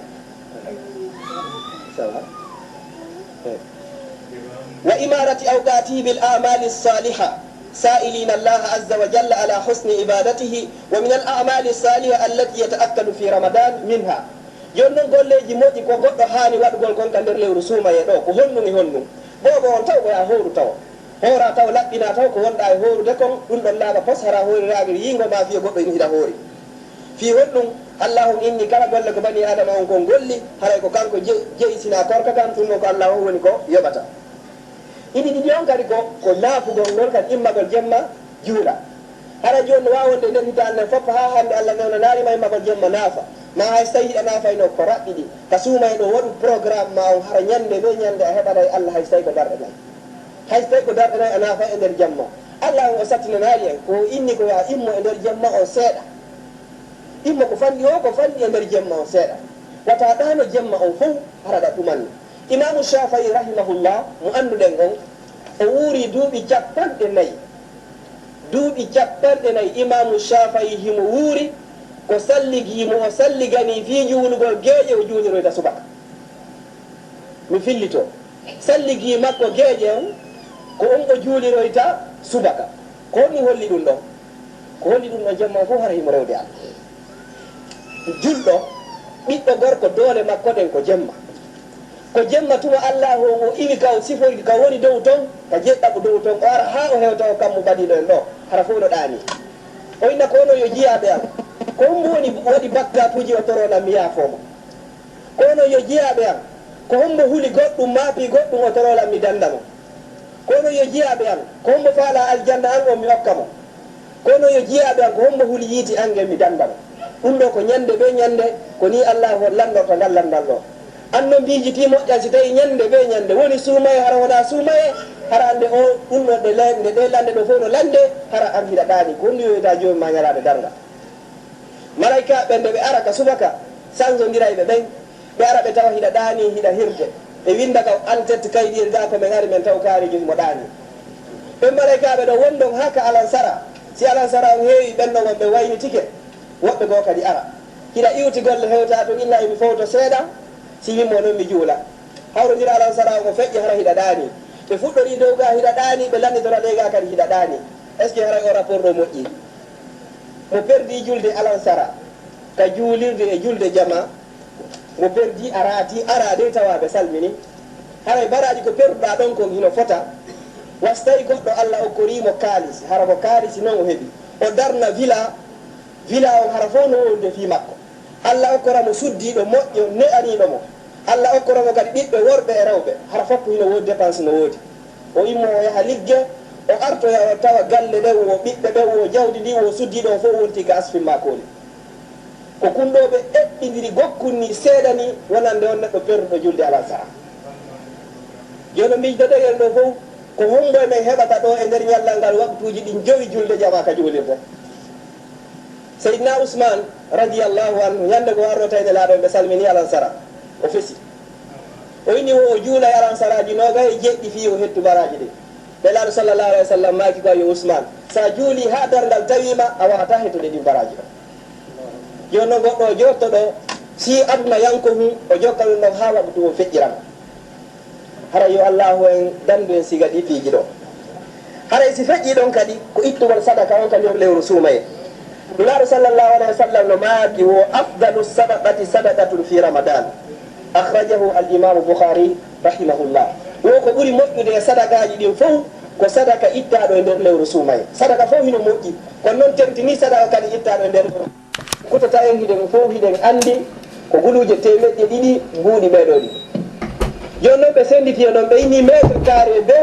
wa imarati awqatihi bil amali saliha سائلين الله عز وجل على حسن عبادته ومن الأعمال الصالحة التي يتأكد في رمضان منها jonnon golleji moƴƴi ko goɗɗo haani waɗgol kon ka nder lewru suumaye ɗo ko honnumi honnum bobo on taw koya hooru taw hoora taw laɓɓina taw ko wonɗa e hoorude kon ɗum ɗon laaɓa pos hara hooriraɓe yingo ma fiya goɗɗo ina hiɗa hoori fi honɗum allahu inni kala golle ko bani adama on kon golli haray ko kanko jeyisina korka kan ɗum ɗon ko allahu woni ko yoɓata iɗi ɗiɗi on kadi ko naafugol ngol kadi immagol jemma juuɗa hara joni no wawonde nder hitande nden fof ha hande allah newnanarima immagol jemma naafa ma hay so tawi hiɗa naafayno ko raɓɓiɗi ka suumay ɗo waɗu programme ma on hara ñande ɓe ñande a heɓanay allah hay so tawi ko darɗe nayyi hay so tawi ko darɗe nayyi a naafa e nder jamma allah on o sattinanari en ko inni ko ya immo e nder jemma on seeɗa immo ko fanɗi o ko fanɗi e nder jemma on seeɗa wata ɗano jemma on fof haraɗa ɗumanno imamu Shafii rahimahullah mo anduɗen on o wuuri duuɓi capanɗe nayyi imamu Shafii himo wuuri ko salligimo o salligani fi juulugol geeƴe o juuliroyta subaka mi fillito salligi makko geeƴe on ko on o juuliroyta subaka ko honni holli ɗum ɗon ko holli ɗum ɗon jemma fof hara himo rewde allah julɗo ɓiɗɗo gorko doole makko ɗen ko jemma tuma allah o iwi ka o sifori ka woni dow ton ka jeɗɗaɓo dow ton o ara ha o hewta o kammo baɗiɗo en ɗo hara fof no ɗaani o inna ko ono yo jiyaɓe am ko hombo woni waɗi bakkatuji o torolam mi yaafoma ko ono yo jiyaɓe am ko hombo huuli goɗɗum maapi goɗɗum o torolam mi dandamo ko ono yo jiyaɓe am ko hombo faala aljanna an on mi hokka mo ko ono yo jiyaɓe am ko hombo huuli yiiti ange mi dandamo ɗum ɗo ko ñande ɓe ñande ko ni allah o landorto ngallandal ɗo anno mbijiti moƴƴan si tawi ñande ɓe ñande woni suumaye hara wona suumaye hara ande o ɗum ɗo nde ɗe lande ɗo fof no lande hara an hiɗa ɗaani ko honno yoyta jomum ma ñalade darga malaika ɓe nde ɓe ara ka subaka sanzodiray ɓen ɓe ara ɓe tawa hiɗa ɗaani hiɗa hirde ɓe winda ka entête kayɗir ga ko men ari men taw kaari jogi mo ɗaani ɓe malaikaɓe ɗo wondon ha ka alansara si alansara on heewi ɓennon on ɓe waynitike woɓɓe goo kadi ara hiɗa iwti golle hewta to inna emi fowto seeɗa si wimmo noon mi juula hawrodira alansara o ko feƴƴi hara hiɗa ɗaani ɓe fuɗɗori dow ga hiɗa ɗaani ɓe landitora ɗe ga kadi hiɗa ɗaani est ce que haray o rapport ɗo moƴƴi mo perdi julde alansara ka juulirde e julde jama mo perdi arati arade tawaɓe salmini haray baraji ko perduɗa ɗon kon hino fota was tawi goɗɗo allah okkorimo kaalisi hara ko kaalisi noon o heeɓi o darna villa on hara fof no wonde fi makko allah okkoramo suddiɗo moƴƴo ne'aniɗomo allah okkoramo kadi ɓiɓɓe worɓe e rewɓe hara fof hino woodi dépense no woodi o immo o yaha ligge o artoya o tawa galle ɗe o ɓiɓɓe ɓe o jawdi ndi o suddiɗo o fof wonti ka asfin makoli ko kunɗoɓe eɓɓidiri gokkunni seeɗani wonande on neɗɗo perduɗo julde alansara jono miijo ɗegel ɗo fof ko hombo men heɓata ɗo e nder ñallal ngal waktuji ɗin jowi julde jama ka juulirde seydina ousmane radiallahu anhu ñande ko warro tawde laaɗo ɓe salmini alansara o fesi o inni o juula e alansaraji noga e jeɗɗi fi o hettu baraji ɗi ɓe laaɗo sallllahu alayhi wa sallam maki ko yo ousmane sa juuli ha dargal tawima a wawata hettude ɗin baraji ɗo joni noon goɗɗo o jotto ɗo si aduna yanko hum o jokka ɗum ɗon ha waɗa ɗum o feƴƴiran hara yo allahu en dandu en siga ɗi piiji ɗo haray si feƴƴi ɗon kadi ko ittugol sadaka on kadi lewru suumaye nulaaɗo sallllahu alayhi wa sallam no maaki wo afdalu sadaqati sadaqatun fi ramadan akhrajahu al imamu boukhari rahimahullah wo ko ɓuri moƴƴude e sadakaji ɗin fof ko sadaka ittaɗo e nder lewru suumaye sadaka fof hino moƴƴi kono noon tentini sadaka kadi ittaɗo e nder kutata en hiɗen fof hiɗen andi ko guluje temeƴƴe ɗiɗi mbuuɗi ɓeɗo ɗi joni noon ɓe senditi noon ɓe inni métre carré be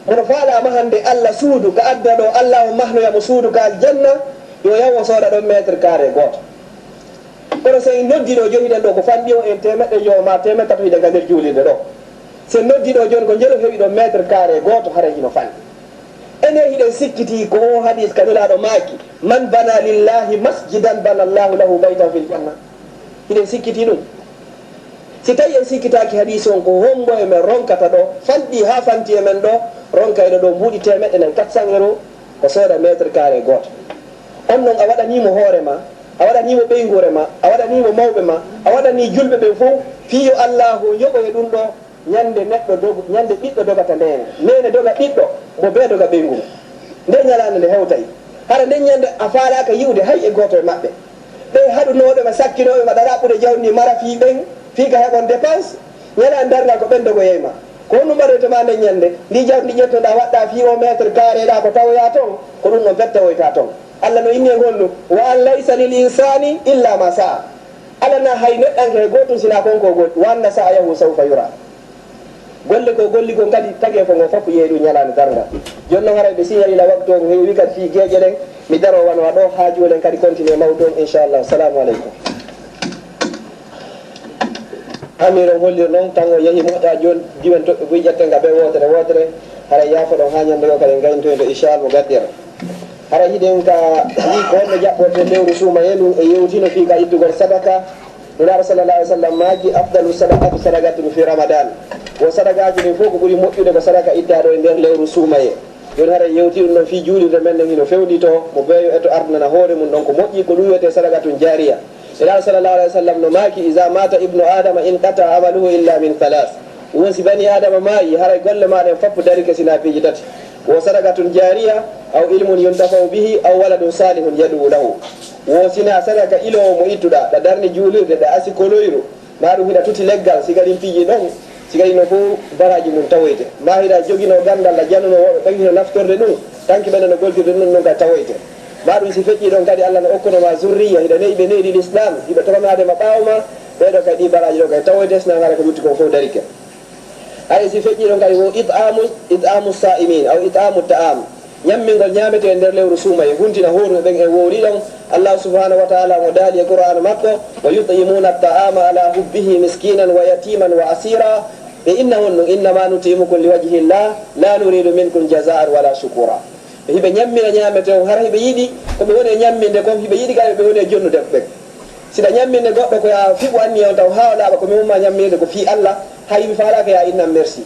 mono faalama hande allah suudu ka adda ɗo allah o mahnoyamo suudu ka aljanna yo yawo sooda ɗon métre carré goto kono so en noddi ɗo joni ɗen ɗo ko fanɗi o en temeɗɗe jowma temeɗɗe tato hiɗen ka nder juulirde ɗo so noddi ɗo joni ko jelo heewi ɗo métre carré goto hara hino fanɗi enen hiɗen sikkiti ko o hadis kanulaɗo maaki man bana lillahi masjidan bana llahu lahu baytan fil janna hiɗen sikkiti ɗum si tawi en sikkitaki hadis on ko hombo e men ronkata ɗo fanɗi ha fanti e men ɗo ronkayɗo ɗo mbuuɗi temeɗɗe nen 400 euros ko sooda métre carré goto on noon a waɗanimo hoorema a waɗanimo ɓeygure ma a waɗanimo mawɓe ma a waɗani julɓe ɓe fof fiyo allahu yoɓoye ɗum ɗo ñande neɗɗo dogo ñande ɓiɗɗo dogata nene doga ɓiɗɗo mo be doga ɓeygu nde ñalande nde hewtayi hara nde ñande a faalaka yiwde hay e goto e maɓɓe ɓe haɗunoɓe ma sakkinoɓe ma ɗaɗaɓɓude jawdi mara fi ɓen fiika heɓon dépense ñalande dargal ko ɓen dogo yeyma ko honno mbaɗoytema nde ñande ndi jawdi ƴettoɗa waɗɗa fi o métre carré ɗa ko tawoya toon ko ɗum ɗon fettawoyta toon allah no inni e gonɗum wa an laysa lil insani illa ma saa alana hay neɗɗanke e gotum sina konko goɗɗi wa anna sa yahu sawfa yura golle ko golli ko kadi tagi fo ngo fof yeeɗu ñalande dargal joni noon haray ɓe signalila waktu on heewi kadi fi gueƴe ɗen mi daro wan waɗo ha juulen kadi continue mawdu on inchallah assalamu aleykum amiron hollir noon tan o yeehi moƴƴa joni diwen toɓɓe boyi ƴettenga ɓe wotere wotere haray yaafo ɗon ha ñande o kadi gayntoyde inchallah mo gaddira hara hiɗen ka wi ko honno jaɓɓorde lewru suuma yelu e yewtino fi ka ittugol sadaka nulaɗo sallallah alih w sallam maaji afdalu sadaqatu sadaqatun fi ramadan wo sadakaji ɗin fof ko ɓuuri moƴƴude ko sadaka ittaɗo e nder lewru suumaye joni hara yewti ɗum ɗon fi juulirde men nden hino fewɗi to mo beeyo eto ardana hoore mum ɗon ko moƴƴi ko ɗum wiyete sadaqatun jariya nulaɗo sallallah alih w sallam no maaki isa mata ibnu adama in qata amaluhu illa min halas wonsi bani adama maayi haray golle maɗen foppo dari ke sinapiji tati wo sadaqatun jariya aw ilmun yuntafau bihi aw waladun salihun yad'u lahu wo sina sadaka ilowo mo ittuɗa ɗa darni juulirde ɗa asi koloyru ma ɗum hiɗa tuti leggal siga ɗin piiji ɗon siga ino fof baraji mum tawoyte ma hiɗa jogino gandal ɗa jannuno woɓe ɓen hino naftorde ɗum tanki ɓene no goltirde ɗum ɗum kadi tawoyte ma ɗum si feƴƴi ɗon kadi allah no okkunoma zurriya hiɗa neyi ɓe neyiɗi l'islam hiɓe tomanadema ɓawma ɓeɗo kadi ɗi baraji ɗo kadi tawoyte sina gara ko lutti ko fof darike hay si feƴƴi ɗon kadi wo it'amu sa'imin aw it'amu ta'am ñammingol ñamete e nder lewru suumaye huntina horuɓe ɓen e wowri ɗon allah subhanahu wa taala mo daali e qur'an makko wa yutimuna ta'ama ala hubbihi miskinan wa yatiman wa asira ɓe inna hon ɗum innama nutimukum liwajhillah la nuridu minkum jaza'an wala shukura ɓe hiɓe ñammina ñamete on hara hiɓe yiiɗi koɓe woni e ñamminde kom hiɓe yiiɗi kadi ɓe woni e jonnude ɓen siɗa ñamminde goɗɗo ko ya fiɓu anni on taw ha laaɓa komi umma ñamminde ko fi allah ha yimi faalaka ya innan merci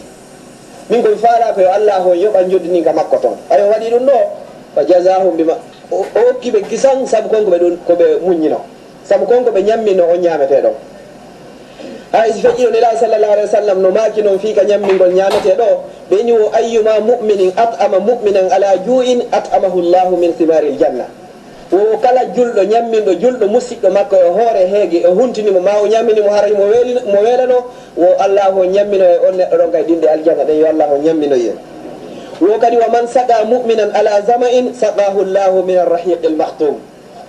min komi faalaka yo allah ho yoɓan joddini ka makko toon ayo waɗi ɗum ɗo fa jazahum bima o hokkiɓe kisan saabu konko ɓe ɗum koɓe muññino saabu konko ɓe ñammino on ñamete ɗo hay si feƴƴino nelaɗo sallallah alih wa sallam no maaki noon fiika ñammingol ñamete ɗo ɓe ni o ayyuma muminin at'ama muminan ala ju'in at'amahu llahu min thimari l janna o kala julɗo ñamminɗo julɗo musidɗo makko e hoore heege e huntinimo ma o ñamminimo haray mo weelano wo allah o ñammino e on neɗɗo ɗon kay ɗinde aljanna ɗen yo allah o ñammino yen wo kadi wa man saqa muminan ala zama'in saqahu llahu min arrahiqi lmahtum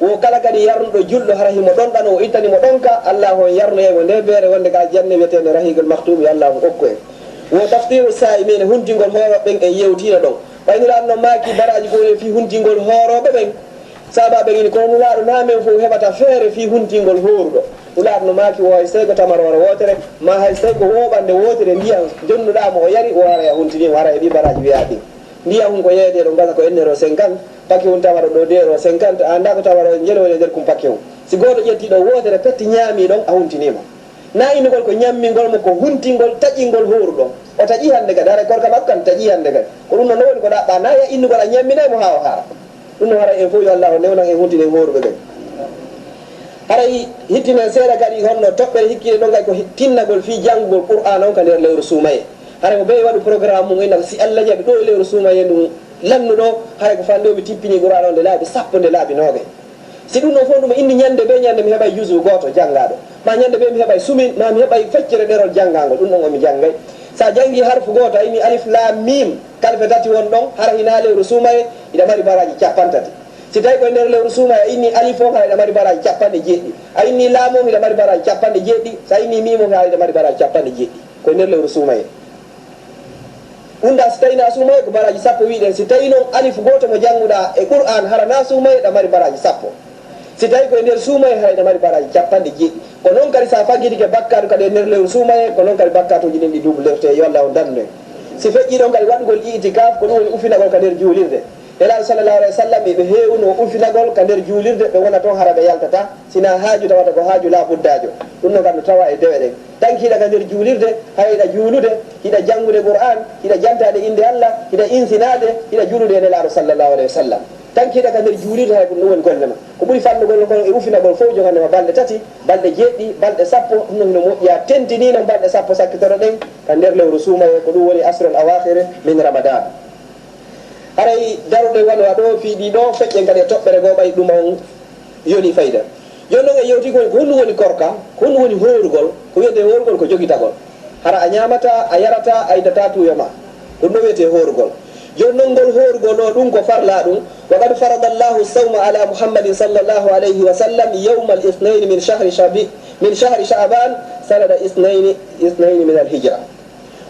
wo kala kadi yarnuɗo julɗo hara himo ɗonɗan o ittanimo ɗonka allah o yarnoyemo nde beere wonde ka aljanne wiyetede rahiqul mahtum yo allah o hokku en wo taftiru sa'imine huntingol hooroɓe ɓen e yewtina ɗon ɓayniraɗo no maaki baraji ko fi huntingol hooroɓe ɓen sabaɓe ini kono nulaɗo namen fof heɓata feere fi huntingol horuɗo ulaat no maaki o hay so tawi ko tamarore wotere ma hay so tawi ko woɓande wotere ndiyam jonnuɗamo o yari o wara e huntini wara e ɓibaraji wiya ɗi ndiyam hum ko yeeyde ɗo gasa ko ennero 50 paquet hum tawara ɗo dero 50 anda ko tawara jelowone nder kum paquet hum si goto ƴetti ɗo wotere petti ñaami ɗon a huntinima na innugol ko ñammingol mo ko huntingol taƴingol horuɗon o taƴi hande kadi hara korka makko kan taƴi hande kadi ko ɗum noon woni ko ɗaɓɓa na ya innugol a ñamminaymo ha o haara ɗum no hara en fof yo Allah o newnan en huntine horuɓe kadi haray hittinen seeɗa kadi honno toɓɓere hikkide ɗon kadi ko tinnagol fi janngugol qur'an on ka nder lewru suumaye hara ko ɓeyi waɗu programme mum ena si Allah jaɓi ɗo e lewru suumaye ɗum lannuɗo haray ko fanɗo mi tippini qur'an on nde laaɓi sappo nde laaɓi nooge si ɗum ɗo fof ɗum indi ñande ɓe ñande mi heɓay jusu goto janggaɗo ma ñande ɓe mi heɓay sumin ma mi heɓay feccere ɗerol janngangol ɗum ɗon omi janggay sa janggi harfu goto a ini alif lam mim kalfe tati won ɗon hara hina lewru suumaye iɗa mari baraji capantati si tawi koye nder lewru suumaye a inni alif o haɗa mari baraji capanɗe jeeɗɗi a inni laamo hiɗa mari baraji capanɗe jeeɗɗi sa inni mimo haɗa mari baraji capanɗe jeeɗɗi koye nder lewru suumaye unda si tawi na suumaye ko baraji sappo wiɗen si tawi noon alif goto mo jannguɗa e qur'an hara na suumaye ɗa mari baraji sappo si tawi koye nder suumaye hayɗa mari baraji capanɗe jeeɗɗi ko noon kadi sa faggitike bakkatu kadi e nder lewru suumaye ko noon kadi bakkatuji ɗin ɗi doublerte yo Allah o dandu en si feƴƴi ɗon kadi waɗugol itikaf ko ɗum woni ufinagol ka nder juulirde elaɗo sallallahu alayhi wa sallam ɓe heewno ufinagol ka nder juulirde ɓe wona toon hara ɓe yaltata sina haaju tawata ko haaju la buddajo ɗum noon kadi no tawa e dewe ɗen tanki hiɗa ka nder juulirde hayɗa juulude hiɗa janngude qur'an hiɗa jantade inde Allah hiɗa insinade hiɗa juulude e nelaɗo sallallahu alayhi wa sallam tankiɗa ka nder juulirde hay ko ɗum woni golle ma ko ɓuri fannugol kono e ufinagol fof jogandema balɗe tati balɗe jeeɗɗi balɗe sappo ɗum noon no moƴƴa tentinino balɗe sappo sakkitoro ɗen ka nder lewru suumaye ko ɗum woni asrul awahire min ramadan haray daruɗe wonwa ɗo fiiɗi ɗo feƴƴen kadi e toɓɓere goo ɓay ɗum on yoni fayida joni noon e yewti ko honɗum woni korka ko honɗum woni horugol ko wiyete horugol ko jogitagol hara a ñamata a yarata a iddata tuuyo ma ɗum ɗo wiyete horugol joni noon ngol horugol ɗo ɗum ko farla ɗum wa qad farada llahu sawma ala muhammadin sallllahu alayhi wa sallam yawma al ithnaini min shahri sha'ban sanada isnaini min alhijra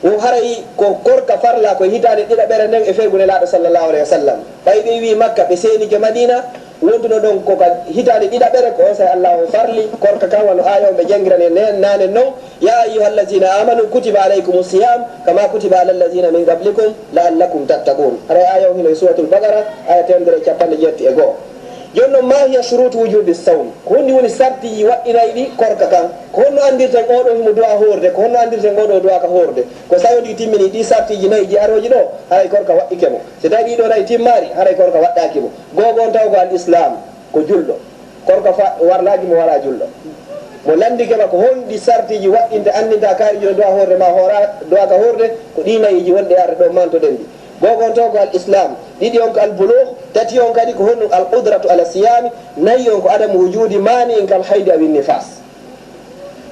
o haray ko korka farla ko hitande ɗiɗaɓere nden e fergune laaɗo sallllahu alayhi wa sallam ɓay ɓe wi makka ɓe seenike madina wontuno ɗon koka hitande ɗiɗaɓere ko on say Allah o farli korka kan wano aya ɓe janggirani nane noon ya ayuha allazina amanu kutiba alaykum siyam kama kutiba ala allazina min qablikum la'allakum tattaqun aray aya o hino e suratul bagara aya 171 joni noon ma hiya surutu wujubi sawm ko honɗi woni sartiji waɗɗinayi ɗi korka kan ko honno andirten oɗo himo duwa horde ko honno andirten oɗo duwa ka horde ko sawoɗi timmini ɗi sartiji nayyi ji aroji ɗo haray korka waɗɗikemo so tawi ɗiɗo nayi timmari haray korka waɗɗakimo gogon taw ko al islam ko julɗo korka warlaji mo wala julɗo mo landikema ko honɗi sartiji waɗɗinte andinta kaari jino duwa horde ma duwa ka horde ko ɗi nayiji wonɗe arde ɗo mantoɗen ɗi gogon taw ko al islam ɗiɗi on ko al bulugh tati on kadi ko honɗum al qudratu ala siyami nayyi on ko adamu wujudi mani en kal haydi awin nifas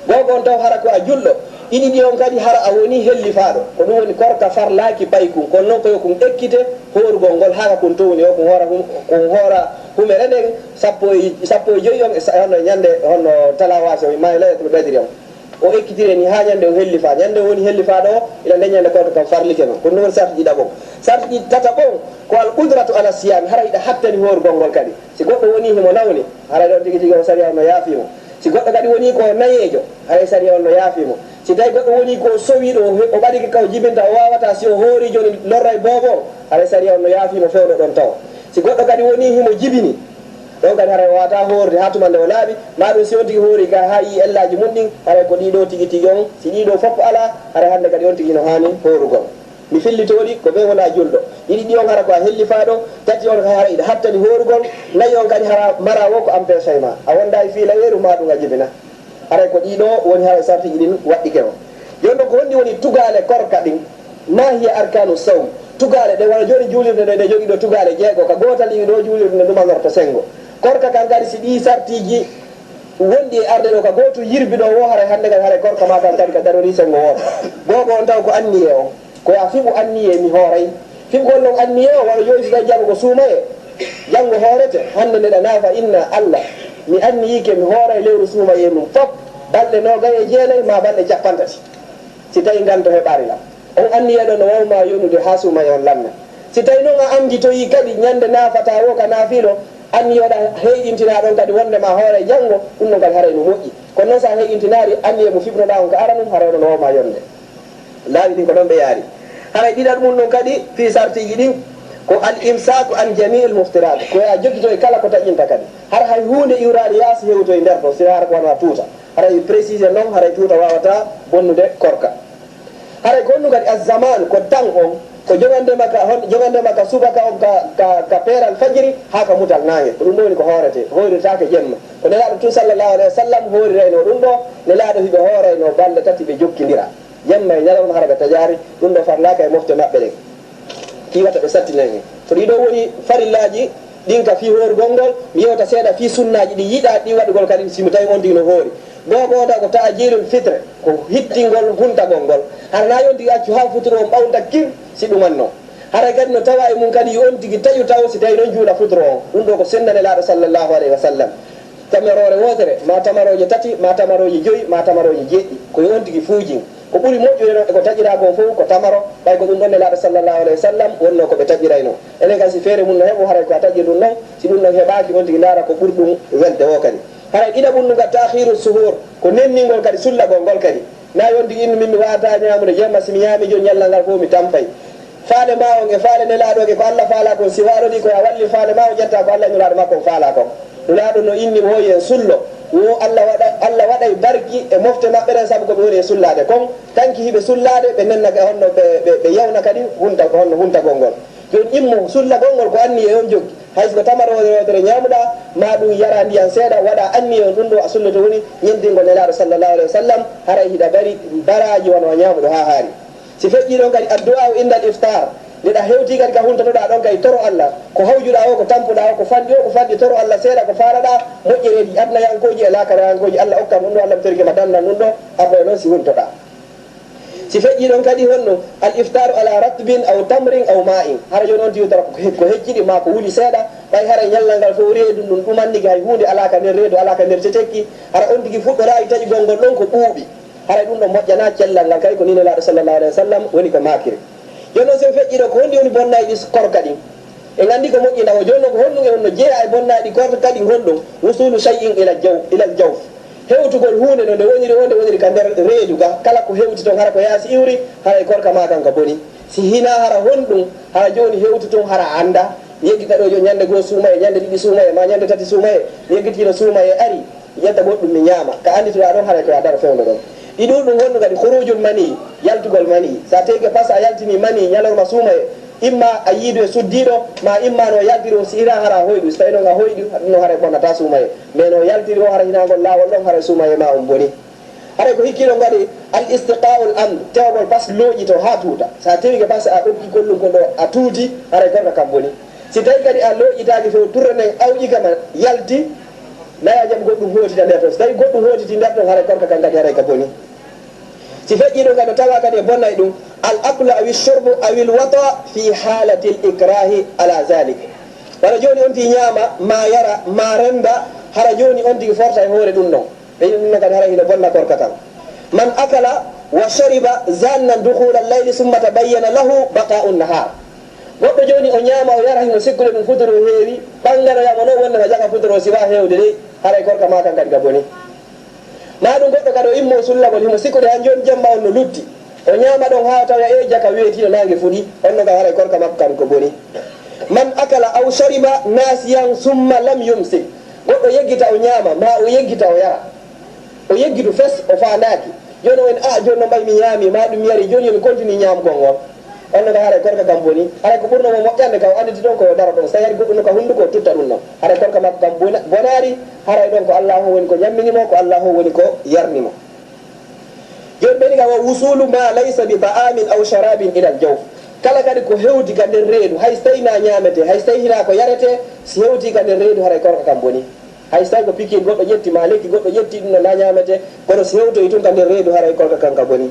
gogon taw hara ko a julɗo ɗiɗi ɗi on kadi hara a woni hellifaɗo ko ɗum woni korka farlaki baykum kono noon koyo kum ekkite horugol ngol haka kun towni o kon hoora humere nden sappo e joyi on honno ñande honno talawasi o ma laylatul badri on o ekkitire ni ha ñande o hellifa ñande woni hellifaɗo o ila nde ñande korka kam farlike noon kono ɗum woni sarti ɗiɗaɓon sarti ɗi tataɓon ko al qudratu ala siyami hara yiɗa hattani horugol ngol kadi si goɗɗo woni himo nawni haray ɗon tigui tigui o sari on no yaafimo si goɗɗo kadi woni ko nayejo haray sari on no yaafimo si tawi goɗɗo woni ko sowiɗo o ɓaɗiki kaw jibinta o wawata si o hoori joni lorra e boobo haray sari on no yaafimo fewɗo ɗon tawa si goɗɗo kadi woni himo jibini ɗon kadi haray wawata hoorde ha tumande o laaɓi ma ɗum si on tigui hoori ka ha yi ellaji mum ɗin haray ko ɗiɗo tigui tigui on si ɗiɗo fof ala haray hande kadi on tigui no hani horugol mi fillitoɗi ko ɓe wona julɗo ɗiɗi ɗi on hara ko a hellifaɗo tati on hara iɗa hattani horugol nayi on kadi hara mara wo ko empêché ma a wonda e fiila weeru ma ɗum a jibina haray ko ɗiɗo woni haray sartiji ɗin waɗɗike o joni ɗon ko honɗi woni tugale korka ɗin ma hiya arkanu sawm tugale ɗe wona joni juulirde ɗe ɗe jogui ɗo tugale jeego ka gotal iwi ɗo juulirde nde ɗumanorto sengo korka kan kadi si ɗi sartiji wondi e arde ɗo ka goto yirbi ɗo wo haray hande kadi haray korka ma tan kadi ka darori sengo woto gogo on taw ko anniye o koya fiɓu anniye mi hooray fiɓgol noon anniye o wala joni so tawi janggo suumaye janggo hoorete hande ndeɗa naafa inna Allah mi anniyike mi hooray lewru suumaye mum fof balɗe 29 ma balɗe 50 si tawi ganto heɓari lam on anniye ɗo no wawma yonude ha suumaye on lamna si tawi noon a anditoyi kadi ñande naafata wo ka naafilo anniyoɗa heyɗintina ɗon kadi wondema hoore janggo ɗum noon kadi haray no moƴƴi kono sa he intinari anni mo fibno da on ka aranu harayno no ma yonde laawi din ko don be yaari haray didal mun non kadi fi sartiji din ko al imsaku an jami'il muftirat ko ya joggito e kala ko tajinta kadi har hay hunde iwraade yaasi hewto e nder do sira har ko wana tuuta haray préciser non haray tuuta wawata bonnude korka haray gonnu kadi az-zaman ko tan on ko jogande maka subaka on ka peral fajiri haka mutal nange ɗum ɗo woni ko hoorete hoyritake jemma ko nelaɗo tu sallallahu alayhi wa sallam hoyrirayno ɗum ɗo nelaɗo hiɓe hoorayno balɗe tati ɓe jokkidira jemma e ñalawma hara ɓe tajari ɗum ɗo farnaka e mofte maɓɓe ɗen kiwata ɓe sattinange to ɗiɗo woni farillaji ɗin ka fi hoorugol ngol mi yewta seeɗa fi sunnaji ɗi yiɗa ɗi waɗugol kadi simo tawi on tigi no hoori gogoda ko ta'jilul fitre ko hittingol huntagol ngol hara na yonti accu ha futuro on ɓawta kir si ɗumanno hara kadi no tawa e mum kadi on tigi taƴu taw si tawi noon juuɗa futuro on ɗum ɗo ko sennane laaɗo sallllahu alayhi wa sallam tamerore wotere ma tamaroje tati ma tamaroje joyi ma tamaroje jeɗɗi koye on tigi fuujin ko ɓuri moƴƴude noon eko taƴira kon fof ko tamaro ɓay ko ɗum ɗon ne laaɗo sallllahu alayhi wa sallam wonno koɓe taƴirayno enen kadi si feere mum no heɓo haray ko a taƴi ɗum noon si ɗum ɗon heɓaki on tigi ndaara ko ɓuri ɗum welde o kadi haray ɗiɗa ɓunnuga tahiru suhur ko nenningol kadi sullagol ngol kadi na yondi innu min mi wata ñamude jemma simi ñaami jo ñallal ngal fof mi tampay faale ma on e faale nelaɗoke ko Allah faala kon si waɗoni ko a walli faale ma o ƴetta ko Allah nulaɗo makko faala kon nulaɗo no inni mo hoyi en sullo wo Allah waɗay barki e mofte maɓɓe ɗen saabu koɓe woni e sullade kon tanki hiɓe sullade ɓe nennaka honno ɓe yawna kadi honno huntagol ngol joni immo sullagol ngol ko anni e on joggi hayso ko tamaroodere ñamuɗa ma ɗum yara ndiyan seeɗa waɗa anni on ɗum ɗo a sullata woni ñendingol nelaɗo sallllahu alayhi wa sallam haray hiɗa bari baraji wono ñamuɗo ha haari si feƴƴi ɗon kadi addu'a o indal iftar ndeɗa hewti kadi ka huntatoɗa ɗon kadi toro Allah ko hawjuɗa o ko tampuɗa o ko fanɗi o ko fanɗi toro Allah seeɗa ko faraɗa moƴƴereji adnayankoji e lakarayankoji Allah okkan ɗum ɗo Allah tergema dandan ɗum ɗo après noon si huntoɗa si feƴƴi ɗon kadi honno al iftaru ala ratbin aw tamrin aw ma'in hara joni on tiwtara ko hecciɗi ma ko wuuli seeɗa ɓay hara ñallal ngal fof reedu ɗum ɗumannigi hay hunde alaka nder reedu alaka nder cetekki hara on tigi fuɗɗora e taƴugol ngol ɗon ko ɓuuɓi haray ɗum ɗo moƴƴana cellal ngal kadi ko nine laaɗo sallllahu alayhi wa sallam woni ko makiri joni noon sen feƴƴi ɗo ko honndi woni bonnayi ɗi korka ɗin e nganndi ko moƴƴina o joni noon ko honɗum e honno jeeya e bonnayi ɗi korka kadi honɗum wusulu shay'in ilal jawf hewtugol hunde no nde woniri ka nder reedu ga kala ko hewti toon hara ko yaasi iwri haray korka ma kan ka boni si hina hara honɗum hara joni hewti toon hara anda yeggita ɗo jo ñande goo suumaye ñande ɗiɗi suumaye ma ñande tati suumaye yeggitino suumaye ari yedda goɗɗum mi ñaama ka anditoɗa ɗon haray ko ya dara fewno ɗon ɗi ɗum ɗum honɗum kadi khurujul mani yaltugol mani sa teke pas a yaltini mani ñalorma suumaye imma a yiido e suddiɗo ma imma no yaltiri o si hira hara hoyɗu so tawi noon a hoyɗi ɗum no haray bonnata suumaye mais no yaltiri o hara hinagol laawol ɗon haray suumaye ma on boni haray ko hikkiɗo gaɗi al istiqa'ul amd tewgol pas looƴito ha tuuta sa tewi ke pas a ɗokki gollum ko ɗo a tuuti haray korka kam boni si tawi kadi a looƴitaki few turre nden awƴi kama yalti naya jaam goɗɗum hootita nder to so tawi goɗɗum hootiti nder ɗon haray korka kan kadi haray ka boni si feƴƴiɗo kadi tawa kadi e bonnay ɗum al aklu awi shurbu awil wata fi halati l ikrahi ala zalik wala joni on ti ñaama ma yara ma renda hara joni on tigi forta e hoore ɗum ɗon ɓe ɗum ɗon kadi hara hino bonna korka kan man akala wa shariba zanna dukhula llayli summa tabayyana lahu baqa'u nahar goɗɗo joni o ñaama o yara hino sikkude ɗum futoro heewi ɓanganoyama noon wonde ko jaka futoro siwa hewde de haray korka ma kan kadi ka boni na ɗum goɗɗo kadi o immo sullagol himo sikkude han joni jemma on no lutti o ñaama ɗon ha tawa e jaka weetiɗo nangue fuɗi onno ka haray korka makko kan ko boni man akala aw shariba nasiyan summa lam yumsik goɗɗo yeggita o ñaama ma o yeggita o yara o yeggitu fes o fandaki joni o en joni no mbay mi ñaami ma ɗum yari joni yomi continue ñamgol ngol onno ka haray korka kam boni haray ko ɓurnomo moƴƴande ka o anditi ɗon koyo dara ɗon so yari goɗɗum no ka hunduko tutta ɗum ɗon haray korka makko kam bonari haray ɗon ko allahu woni ko ñamminimo ko allahu woni ko yarnimo joni ɓeni ka wa wusulu ma laysa bi ta'amin aw sharabin ila al jawf kala kadi ko hewti ka nder reedu hay so tawi na ñamete hay so tawi hina ko yarete si hewti ka nder reedu haray korka kam boni hay so tawi ko pikin goɗɗo ƴetti ma lekki goɗɗo ƴetti ɗum no na ñamete kono si hewtoyi tun ka nder reedu haray korka kan ka boni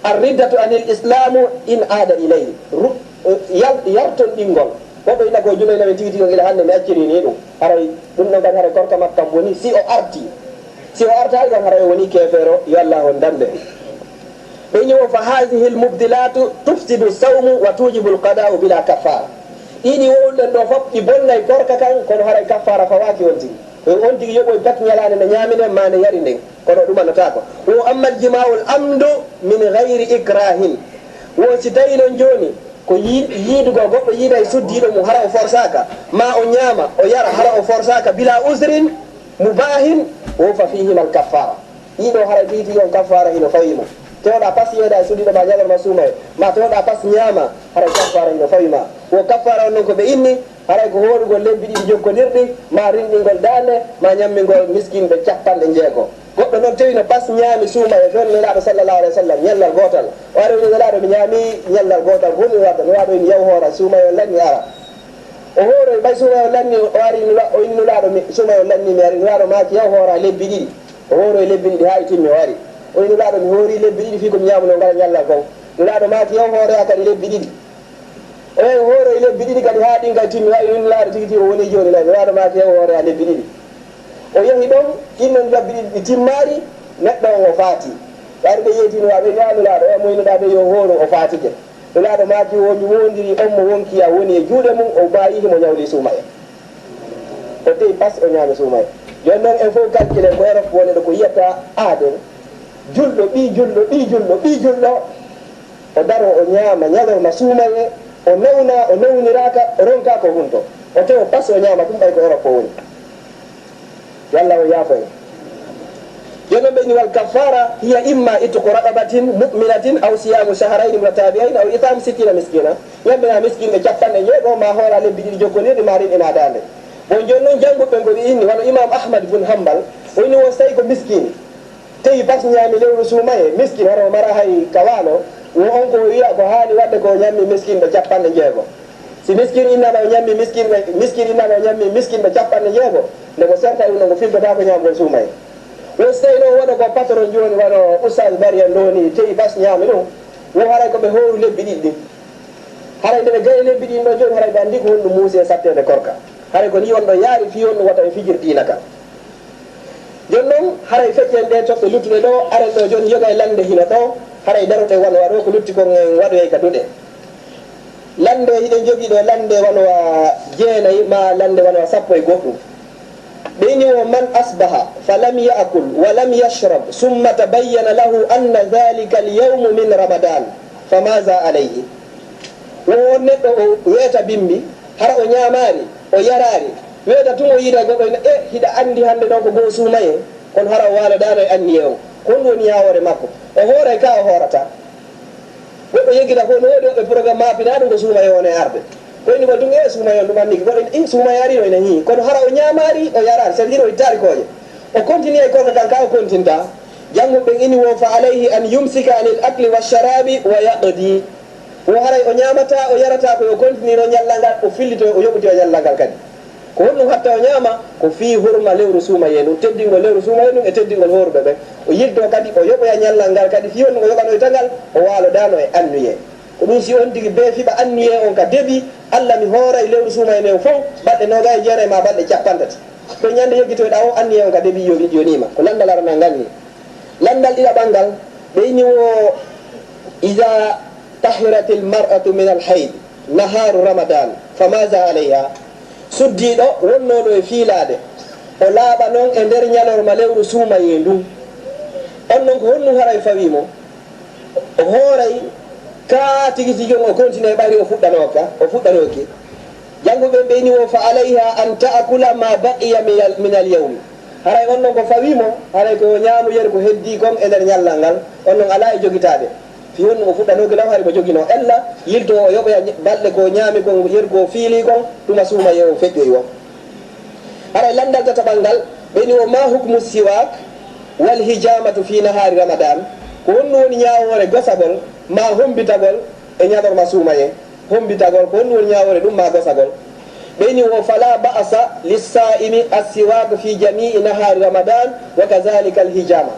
arriddatu anil islamu in aada ilayhi yarton ɗingol goɗɗo ina ko juloy nawe tigui ila hande mi acciri ni ɗum haray ɗum ɗon kadi haray korka makko kam boni si o artali kam haray woni kefeero yo allah on dande ɓe ñiwo fa hadihi l mubdilatu tufsidu sawmu wa tujibu l qada'u bila kaffara ɗiɗi wowɗen ɗo fof ɗi bonnay korka kan kono haray kaffara fawaki on tigi on tigi yoɓoy bat ñalade nde ñaminen ma nde yari nden kono ɗumanata ko wo amma jima'ul amdu min gayri ikrahin wo si tawi noon joni ko yiidugo goɗɗo yiida e suddiɗo mum hara o forsaka ma o ñaama o yara hara o forsaka bila usrin mubahin wo fa fihima al kaffara ɗiɗo hara titi on kaffara hino fawimo tewɗa pas yeeda e suddiɗo ma ñagarma suumaye ma tewɗa pas ñaama hara kaffara hino fawima wo kaffara on noon ko ɓe inni haray ko hoɗugol lebbi ɗiɗi jokkodirɗi ma rinɗingol dande ma ñammingol miskinɓe 60 goɗɗo noon tawi no pas ñaami suuma e toon nelaɗo sallallahu alayhi wa sallam ñallal gotal o ari woni nelaɗo mi ñaami ñallal gotal honi wadda mi waɗo en yaw hoora suuma yo lanni ara o hooroy ɓay suuma yo lanni o ari o inni nulaɗo suuma yo lanni mi ari nulaɗo maki yaw hoora lebbi ɗiɗi o hooroy lebbi ɗiɗi ha timmi o ari o inni nulaɗo mi hoori lebbi ɗiɗi fi komi ñamuno ngala ñallal kon nulaɗo maki yaw hooroya kadi lebbi ɗiɗi o hooroy lebbi ɗiɗi kadi ha ɗin kadi timmi wayi inni nulaɗo tigi tigi o woni joni nayi nulaɗo maki yaw hooroya lebbi ɗiɗi o yehi ɗon innon labbi ɗi timmari neɗɗo on o faati ari ɓe yeytino waɓe ñamulaɗo o moynoɗa ɓe yo hooro o faatike nulaɗo maki womi wondiri on mo wonkiya woni e juuɗe mum o mayihi mo ñawli suuma e o tewi pas o ñaami suuma e joni noon en fof calcule ko erof woneɗo ko yiyata aaden julɗo ɓi julɗo o daro o ñaama ñagorma suuma e o nawniraka o ronka ko hunto o tewo pas o ñaama ɗum ɓay ko erof o woni yalla o yaafoy jono ɓe ni wal kaffara hiya imma itqu raqabatin mu'minatin aw siyamu shahrayn mutatabi'ain aw itam 60 miskina yambina miskin ɓe 60 ma hoora lebbi ɗiɗi jokkonirɗe ma rinɗina dande bon joni noon janggoɓe ngoɓe inni wano imam ahmad bun hambal o inni won so tawi ko miskine tawi pas ñaami lewru suumaye miskin hara o mara hay kawano wo on ko wiya ko haani wadde ko ñammi miskin ɓe 60 si miskin innama o ñammi miskin innama o ñammi miskin ɓe 60 nde ko serta ɗum no ko filtota ko ñamgol suumaye wo so tawi noon waɗa ko patron joni waɗo oustage barian ɗo ni tewi pas ñaami ɗum wo haray koɓe hooru lebbi ɗiɗi ɗi haray ndeɓe gayi lebbi ɗin ɗo joni haray ɓe andi ko honɗum muusi e sattede korka haray ko ni won ɗo yaari fi on ɗum wata e fijir diina ka joni noon haray feccen ɗe toɓɓe luttuɗe ɗo aren ɗo joni yoga e lande hino ɗo haray darote wano waɗo ko lutti kon en waɗoye ka duɗe lande hiɗen jogui ɗo lande wanowa 9 ma lande wanowa 11 ɓeyni wo man asbaha falam yaakul walam yashrab summa tabayyana lahu anna dhalika alyawmu min ramadan famaza alayhi wo neɗɗo o weeta bimbi hara o ñamari o yarari weeta tun o yiida goɗɗo hiɗa andi hande ɗon ko goo suumaye kono hara o waala dano e anniye o kon woni yawore makko o hooray ka o hoorata goɗɗo yeggita ko no woɗi woɓɓe programme mapina ɗum ko suumaye wone arde koyni ko ɗum e suumaye on ɗum anniki goɗɗo suumaye ari no ene hii kono hara o ñamari o yarari c'est à dire o ittari kooƴe o continue e korka kan ka o continta janggo ɓen ini wo fa alayhi an yumsika anil akli walsharabi wa yaqdi wo haray o ñamata o yarata ko yo continue no ñallal ngal o fillito o yoɓɓiti o ñallal ngal kadi ko honɗum hatta o ñaama ko fi hurma lewru suumaye ɗum teddingol lewru suumaye ɗum e teddingol horuɓe ɓe o yiddo kadi o yoɓoya ñallal ngal kadi fi on o yoɓanoyta ngal o waalo dano e annuye ko ɗum si on tigi be fiɓa annuye on ka deeɓi allah mi hoora e lewru suumaye nde fof baɗɗe noga e jeere ma baɗɗe 50 to ñande yeggitoyɗa o annuye on ka deeɓi yonima ko landal arana ngal ni landal ɗiɗaɓal ngal ɓeyni wo ida tahirat l mar'atu min al hayd naharu ramadan famaza alayha suddiɗo wonnoɗo e fiilade o laaɓa noon e nder ñalorma lewru suumaye ndun on noon ko honɗum haray fawimo o hooray ka tigi tigi o continue e ɓayri o fuɗɗanoki janngoɓe ɓeyni wo fa alayha an taakula ma baqiya min al yawmi haray on noon ko fawimo haray ko ñaamu yere ko heddi kon e nder ñallal ngal on noon ala e jogitade fi honɗum o fuɗɗanoki law haray mo jogino ella yilto o yoɓoya balɗe ko ñaami kon yeru ko fiili kon tuma suumaye o feƴƴoy o haray landal tataɓal ngal ɓeyni wo ma hukmu siwak wal hijamatu fi nahari ramadan ko honɗum woni ñawore gosagol ma hombitagol e ñadorma suumaye hombitagol ko honɗum woni ñawore ɗum ma gosagol ɓeyni wo fala ba'asa lissa'imi assiwak fi jami'i nahari ramadan wa kadhalika alhijama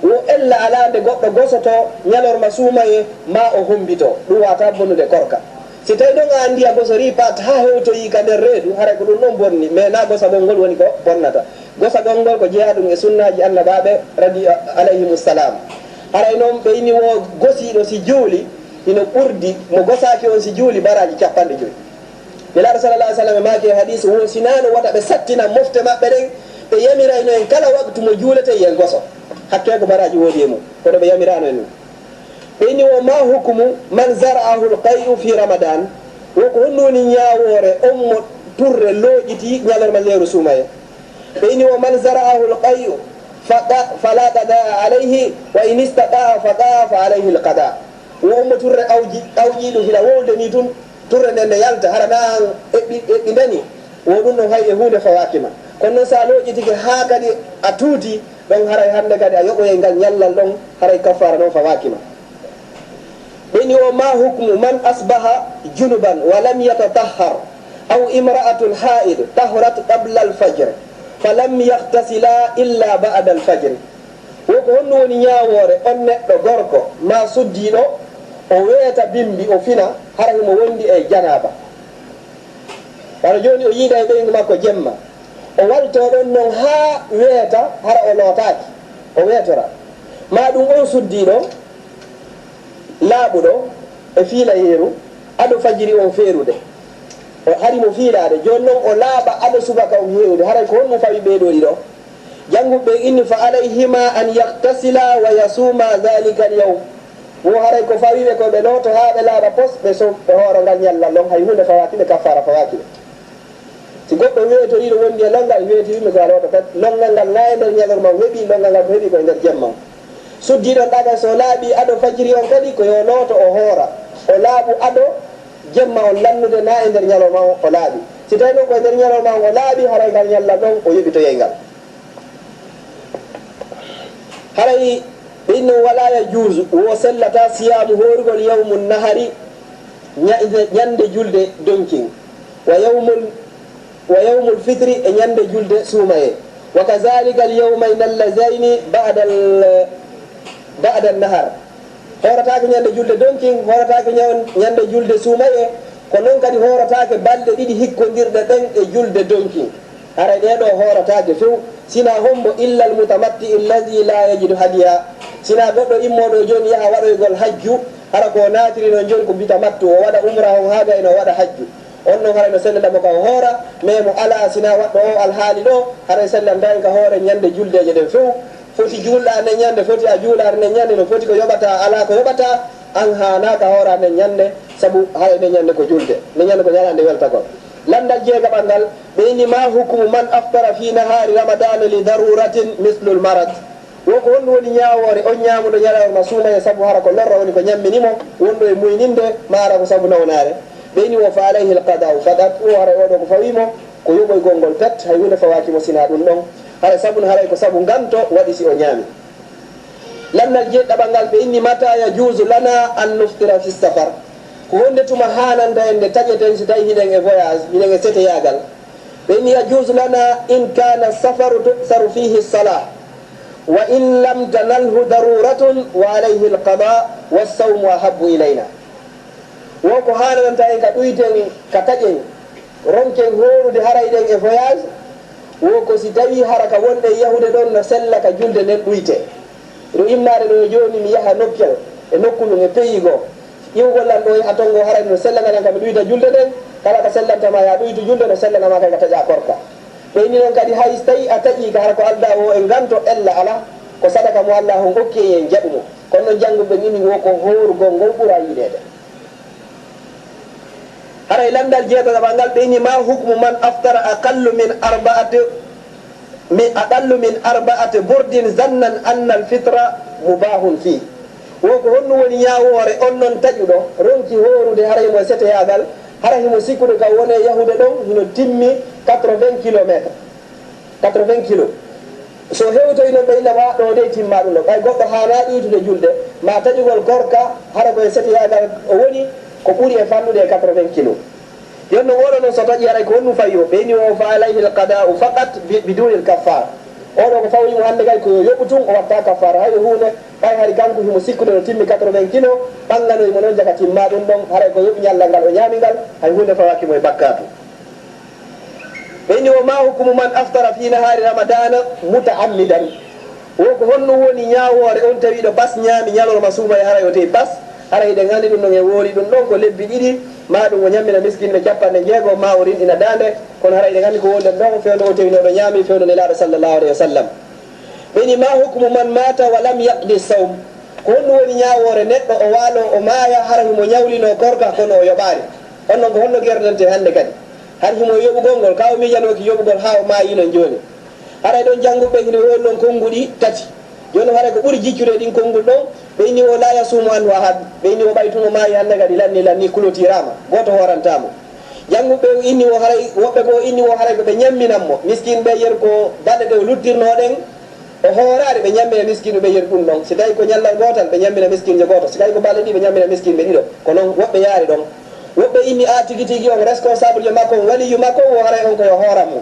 wo ella alande goɗɗo gosoto ñalorma suumaye ma o hombito ɗum wata bonnude korka si tawi ɗon a andi a gosori pat ha hewtoyi ka nder reedu haray ko ɗum ɗon bonni mais na gosagol ngol woni ko bonnata gosagol ngol ko jeeya ɗum e sunnaji annabaɓe radi alayhimussalam haray noon ɓeyni wo gosiɗo si juuli ino ɓurdi mo gosaki on si juuli baraji 50 nelaɗo sallallah sallam maake hadis wo sinano wata ɓe sattina mofte maɓɓe ɗen ɓe yamirayno en kala waktu mo juulete yen goso hakke ko baraji woodi e mum kono ɓe yamirano en ɗum ɓeyni o ma hukumu man zara'ahu lqayu fi ramadan woko honnoni ñawore on mo turre looƴiti ñalorma leeru suumaye ɓeyni o man zara'ahu lqayu fala qadaa alayhi wa in istadaa fadaa fa alayhi lqada wonmo turre awƴiɗum hina wowde ni tun turre nden nde yalta hara na eɓɓi dani wo ɗum ɗon hay e hunde fawakima kono noon sa looƴitike ha kadi a tuuti ɗon haray hande kadi a yoɓoye ngal ñallal ɗon haray kaffara noon fawakima ɓeni o ma hukmu man asbaha junuban wa lam yatatahhar aw imra'atun ha'id tahurat qabla alfajre falam yahtasila illa ba'da alfajre woko honno woni ñawore on neɗɗo gorko ma suddiɗo o weeta bimbi o fina hara himo wondi e janaba wala joni o yiida e ɓeygu makko jemma o walto ɗon noon ha weeta hara o lootaki o weetora ma ɗum on suddiɗo laaɓuɗo e fiila yeeru aɗo fajiri on feerude o harimo fiilade joni noon o laaɓa aɗo subaka on heewde haray ko honmo fawi ɓeeɗoɗi ɗo jannguɓe inni fa alayhima an yaktasila wa yasuma dhalika al yawm wo haray ko fawiɓe koɓe looto ha ɓe laaɓa pos ɓe ɓe hoora ngal ñallal ɗon hay hunde fawakiɓe kaffara fawakiɓe si goɗɗo weetoriɗo wondi e longal weeti yimɓe ko a looto tan longal ngal nayi nder ñalor ma heeɓi longal ngal heeɓi koye nder jemma suddiɗon ɗaga so laaɓi aɗo fajiri on kadi ko yo looto o hoora o laaɓu aɗo jemma on lannude na e nder ñalor ma o laaɓi si tawi ɗon koye nder ñalor ma o laaɓi haray ngal ñallal ɗon o yoɓitoyey ngal haray inno wala yajuse wo sellata siyamu horugol yawmu nahari ñande julde donkin wa yawmul fitri e ñande julde suumaye wa kadhalika al yawmayni allazayni ba'da an-nahar horatake ñande julde donkin horatake ñande julde suumaye ko noon kadi horatake balɗe ɗiɗi hikkodirɗe ɗen e julde donkin haray ɗeɗo horatake few sina hombo illa al mutamatti allazi la yajidu hadiya sina goɗɗo immoɗo joni yaha waɗoygol hajju hara ko natirino joni ko mbita mattu o waɗa umra on haga eno waɗa hajju on ɗon haray no selladamo ka hoora mais mo ala sina waɗɗo o alhaali ɗo haray sellandayi ka hoore ñande juldeje ɗen few foti juulɗa nden ñande foti a juulare nden ñande no foti ko yoɓata ala ko yoɓata an hanaka hoora nden ñande saabu haray nden ñande ko julde nden ñande ko ñalande weltagol landal jeegaɓal ngal ɓeyni ma hukumu man aftara fi nahari ramadana li daruratin mislu l marad woko wonɗum woni ñawore on ñamuɗo ñalawma suuma e saabu hara ko lorra woni ko ñamminimo wonɗo e muyninde maara ko saabu nawnare ɓeyni wo fa alayhi l qadau fadat o haray oɗo ko fawimo ko yoɓoygol ngol pet hay hunde fawakimo sina ɗum ɗon haray saabu no haray ko saabu ganto waɗi si o ñaami lannal jeɗɗaɓal ngal ɓe inni mata yajuse lana an nuftira fi safar ko wonde tuma hananda en nde taƴeten so tawi hiɗen e voyage hiɗen e seteyagal ɓe inni yajuse lana in kana safaru tuksaru fihi salah wa in lam tanalhu daruratun wa alayhi lqada wassawmu ahabbu ilayna wonko hanananta en ka ɗuyten ka taƴen ronken horude harayɗen e voyage woko si tawi hara ka wonɗe yahude ɗon no sella ka julde nden ɗuyte ɗo immade ɗo joni mi yaha nokkel e nokkuɗum e pays goo iwgollan ɗo yaha tongo haray no sellaganen kam ɗuyta julde ɗen kala ka sellantama ya ɗuytu julde no sellanama kay ka taƴa korka ɓeyni noon kadi hay so tawi a taƴi ka hara ko alda o en ganto ella ala ko sadaka mo allah on hokki en jaɓu mo kono noon jangguɓe ini wo ko horugol ngol ɓuura yiɗede haray landal jeeɗoɗaɓal ngal ɓeyni ma hukmu man aftara aqallu min arba'ati burdin zannan anna alfitra mubahun fi woko honno woni ñawore on noon taƴuɗo ronki horude haray mo seteyagal hara himo sikkude ka wone yahude ɗon hino timmi 80 kilométre 80 kilo so hewtoyno ɓeynama ɗo de timma ɗum ɗo ɓay goɗɗo hana ɗuytude julde ma taƴugol gorka hara koye seteyagal o woni ko ɓuuri e fannude e 80 kilo jonno oɗo noon so taƴi haray ko honɗum fawi o ɓeyni o fa alayhi l qada'u faqat biduni l kaffara oɗo ko fawimo hande kay ko yoɓu tun o watta kaffara hay hunde ɓay hari kanko himo sikkude no timmi 80 kilo ɓanganoymo noon jaka timma ɗum ɗon haray ko yoɓi ñallal ngal o ñaami ngal hay hunde fawakimo e bakkatu ɓeyni o ma hukumu man aftara fi nahari ramadana mutaammidan woko honɗum woni ñawore on tawiɗo bas ñaami ñalorma suuma e haray o tewi bas haray ɗen andi ɗum ɗon e woori ɗum ɗon ko lebbi ɗiɗi ma ɗum o ñammina miskinɓe capanɗe jeego ma o rinɗina dande kono haray ɗe gandi ko wonde ɗon fewdo o tewinoɗo ñaami fewdo nelaɗo sallllahu alayhi wa sallam ɓeni ma hukmu man mata wa lam yaqdi sawm ko honɗum woni ñawore neɗɗo o waalo o maaya hara himo ñawlino korka kono o yoɓaari on noon ko honno gerdante hannde kadi har himo yoɓugol ngol kaw miijanoki yoɓugol ha o maayinon joni haray ɗon jannguɓe hino wollon konnguɗi tati joni haray ko ɓuri jiccude ɗin konngol ɗon ɓe inni o la yasumu anhu ahad ɓe inni o ɓaytumo maayi hannde kadi lanni kulotirama goto horantamo jannguɓe inni o haray woɓɓe goo inni o haray koɓe ñamminanmo miskin ɓe yer ko baɗɗe ɗe o luttirnoɗen o hoorade ɓe ñammina miskinu ɓe yer ɗum ɗon si tawi ko ñallal gotal ɓe ñammina miskinje goto si tawi ko balɗe ɗi ɓe ñammina miskinɓe ɗiɗo ko noon woɓɓe yaari ɗon woɓɓe inni a tigi tigi on responsable jo makko on waliyu makko o haray on koyo hooranmo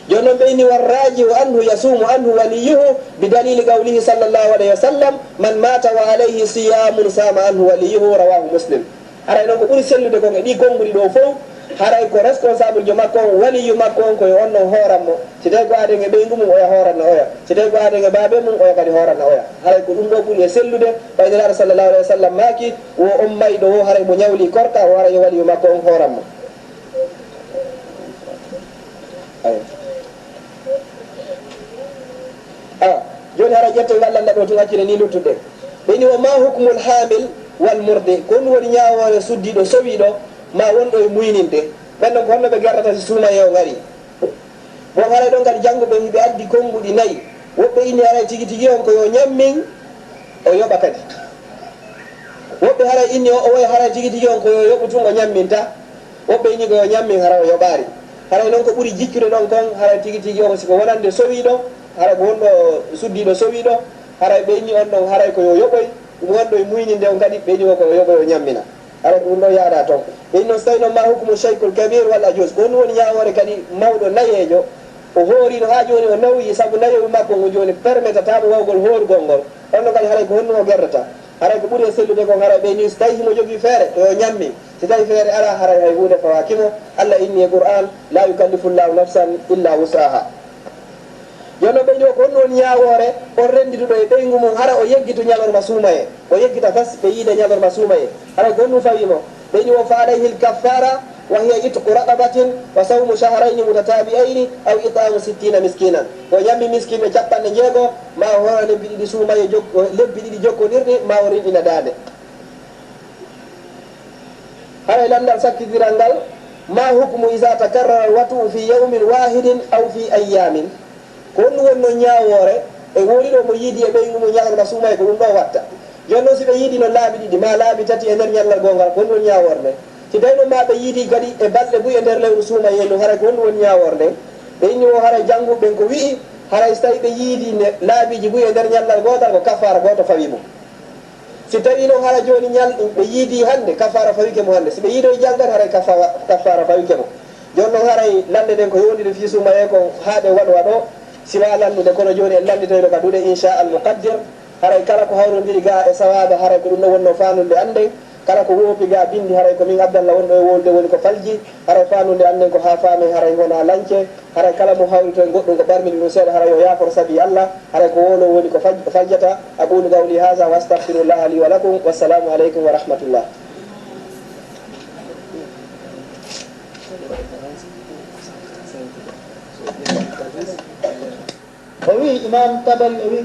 joni noon ɓe inni warrajiu anhu yasumu anhu waliyuhu bi dalili qawlihi sallllahu alayhi wa sallam man mata wa alayhi siyamun sama anhu waliyuhu rawahu muslim haray noon ko ɓuuri sellude kon e ɗi konnguɗi ɗo fof haray ko responsable jo makko on waliyu makko on koye on non hooranmo si tawi ko aden e ɓeygu mum oya hooranna oya si tawi ko aden e baabe mum oya kadi hooranna oya haray ko ɗum ɗo ɓuuri e sellude ɓayniraɗo sallllahu alayhi wa sallam maaki wo on mayɗo o haray mo ñawli korka o haray yo waliyu makko on hooranmo joni hara ƴette ngallanɗa ɗo tun hakkille ni luttuɗe ɓeyni o ma hukmul hamil wal murde ko ɗum woni ñawore suddiɗo sowiɗo ma wonɗo e muyninde ɓenɗon ko honno ɓe gardata si suumaye o ngari bon haray ɗon kadi jannguɓe hiɓe addi konnguɗi nayyi woɓɓe inni haray tigi tigi on ko yo ñammin o yoɓa kadi woɓɓe haray inni o woy haray tigi tigi on ko yo yoɓu tun o ñamminta woɓɓe inni ko yo ñammin hara o yoɓaari haray noon ko ɓuri jiccude ɗon kon haray tigi tigi on siko wonande sowiɗo haray ko wonɗo suddiɗo sowiɗo haray ɓe inni on ɗon haray ko yo yoɓoy ɗum wonɗo e muyninde on kadi ɓe inni o ko yo yoɓoy o ñammina haray ɗum ɗo yaada toon ɓe inni on so tawi noon ma hukmu cheikul kabir walla jus ko ɗum woni ñawore kadi mawɗo nayejo o hoorino ha joni o nawoyi saabu nayowi makko ngo joni permettatamo wawgol hoorugol ngol on ɗon kadi haray ko honno o gerdata haray ko ɓuuri e sellude kon haray ɓe ni so tawi himo jogui feere to yo ñammi si tawi feere ala haray hay hunde fawakimo allah inni e qur'an la yukallifu llahu nafsan illa wusaha joni noon ɓeyni o ko honno woni ñawore on rendituɗo e ɓeygu mum hara o yeggitu ñalorma suumaye o yeggita tas ɓe yiide ñalorma suumaye haray ko honɗum fawimo ɓeyni o fa alayhi l kaffara wa hiya itqu raqabatin wa sawmu shahrayni mutatabi'ayni aw it'amu 60 miskinan o ñammi miskinɓe capanɗe jeego ma o hora lebbi ɗiɗi suumaye lebbi ɗiɗi jokkodirɗi ma o rinɗina dande haray landal sakkidiral ngal ma hukmu isa takarrara watu fi yawmin wahidin aw fi ayamin ko ɗum wonno ñawore e woni ɗo mo yiidi e ɓeygu mum ñalorma suumaye ko ɗum ɗo watta joni noon si ɓe yiidi no laaɓi ɗiɗi ma laaɓi tati e nder ñallal gongal ko ɗum woni ñaworde si tawi ɗum ma ɓe yiidi kadi e balɗe buy e nder lewru suumaye ɗum haray ko ɗum woni ñaworde ɓe inni o haray jannguɓen ko wi'i haray so tawi ɓe yiidi laaɓiji buy e nder ñallal gotal ko kafara goto fawi mum si tawi noon hara joni ɓe yiidi hannde kafara fawike mo hannde si ɓe yiido e janggat haray kafara fawike mo joni noon haray lande ɗen ko yowndide fi suumaye ko haaɗe waɗowa ɗo siwa landude kono joni en landitoyno ka duuɗe incha al muqaddir haray kala ko hawrodiri ga e sawaɓe haray ko ɗum ɗo wonno fanude anden kala ko woopi ga bindi haray komin abdallah wonɗo e wolde woni ko falji haray fanude anden ko ha faame haray wona lance haray kala mo hawrito e goɗɗum ko ɓarmini ɗum seeɗa haray o yafor saabi allah haray ko wolo woni ko faljata aqulu qawli hadha wa astaghfirullah li wa lakum wassalamu aleykum wa rahmatullah o wi imam tabari o wi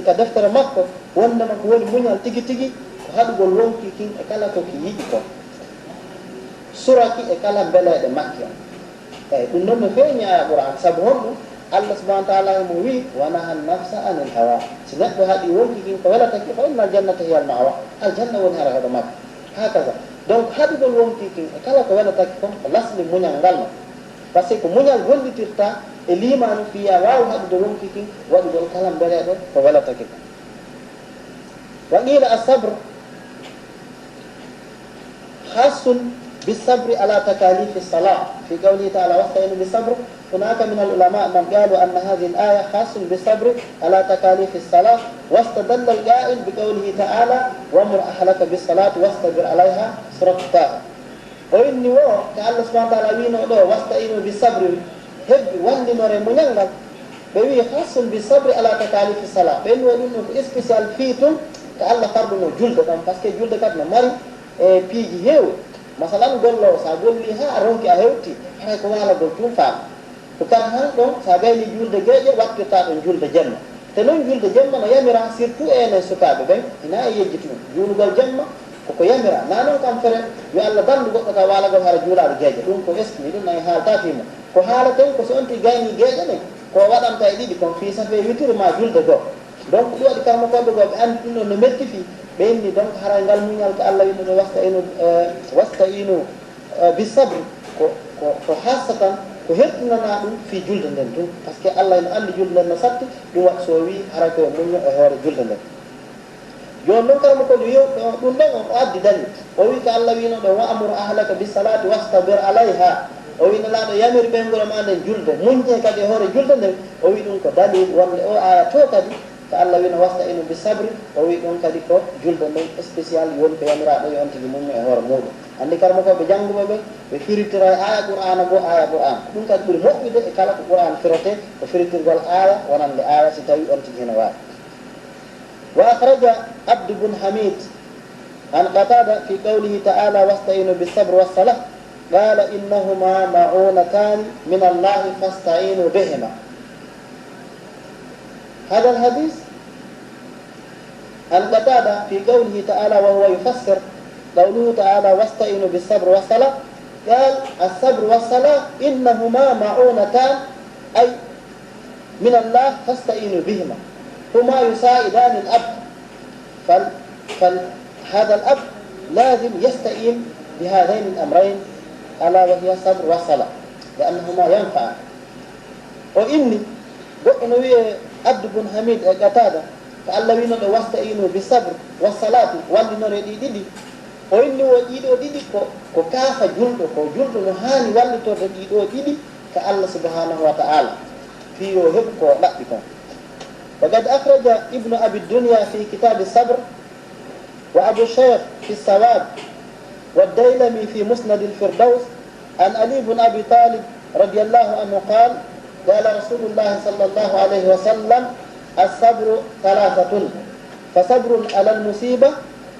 ka deftere makko wondema ko woni muñal tigi tigi ko haɗugol wonki kin e kala ko ki yiɗi ko suraki e kala beleɗe makki o eyyi ɗum noon no feeñi aya qouran saabu honɗum allah subahana taala mo wi wa naha nafsa anil hawa si neɗɗo haɗi wonki kin ko welataki fa inna aljannata hiya al mawa aljanna woni hara hoɗo makko hakaza donc haɗugol wonki kin e kala ko welataki kon ko lasli muñal ngal no par ce que ko muñal gollitirta e limanu fiya wawi haɗude wonki kin waɗugol kala mbeleɗo ko welatake ko wa qila asabr khasun بالصبر على تكاليف الصلاة في قوله تعالى واستعينوا بالصبر هناك من العلماء من قالوا أن هذه الآية خاص بالصبر على تكاليف الصلاة واستدل القائل بقوله تعالى وامر أهلك بالصلاة واصطبر عليها سورة طه وإني الله سبحانه وتعالى وينو واستعينوا بالصبر هب وندي نوري منينغال بيوي خاص بالصبر على تكاليف الصلاة بينو إنه سبيشال فيتم كالله فرض نو جلد كام باسكو جلد كات ماري بيجي هيو masalan gollo sa golli ha ronki a hewti hay ko wala gol tum faam ko kan han ɗon sa gayni julde geeƴe wattita ɗon julde jemma te noon julde jemma no yamira surtout enen sukaɓe ɓen ina e yejji tum juulugol jemma koko yamira na noon kam fere yo Allah dandu goɗɗo ka walagol hara juulaɗo geeƴe ɗum ko esmi ɗum nayi haaltatimo ko haalaten ko so on ti gayni geeƴe ne ko waɗanta e ɗiɗi kon fi safe witiri ma julde goo donc ɗum waɗi karmo koɓe goo ɓe andi ɗum ɗon no metti fi ɓe indi donc haray ngal muñal ko Allah wino no wasta inu bisabre ko hassatan ko hertinana ɗum fi julde nden tun par ce que Allah ene andi julde nden no satti ɗum waɗi so wi hara koye muño e hoore julde nden joni noon karmo koɗo yew ɗum ɗon o addi dani o wi ko Allah wino ɗo wa amur ahlaka bisalati wastabir alayha o wi nelaɗo yamiri ɓengure ma nden julde muñje kadi e hoore julde nden o wi ɗum ko dalil wonde o aya to kadi ko Allah wino wasta inu bi sabri o wi ɗum kadi ko julde nden spécial woni ko yamiraɗo yo on tigi muño e hoore muɗum andi karmo koɓe jannguɓe ɓe ɓe firitira aya qur'ana goo aya qur'an ɗum kadi ɓuuri moƴƴude e kala ko qur'an firete ko firitirgol aya wonande aya si tawi on tigi hene wawi wa akhraja abdu bun hamid an qatada fi qawlihi ta'ala wasta'inu bisabri wassalah قال إنهما معونتان من الله فاستعينوا بهما هذا الحديث عن قتادة في قوله تعالى وهو يفسر قوله تعالى واستعينوا بالصبر والصلاة قال الصبر والصلاة إنهما معونتان أي من الله فاستعينوا بهما هما يساعدان الأب فهذا الأب لازم يستعين بهذين الأمرين ألا وهي الصبر والصلاة لأنهما ينفعان وإني قلنا عبد بن حميد قتادة فالله وينو واستعينوا بالصبر والصلاة والنور ديدي وإني وجيدو ديدي كو كافا جلدو كو جلدو نهاني والنور ديدو ديدي كالله سبحانه وتعالى في يوهبكو لأبكم وقد أخرج ابن أبي الدنيا في كتاب الصبر وأبو الشيخ في الثواب والديلمي في مسند الفردوس عن علي بن أبي طالب رضي الله عنه قال قال رسول الله صلى الله عليه وسلم الصبر ثلاثة فصبر على المصيبة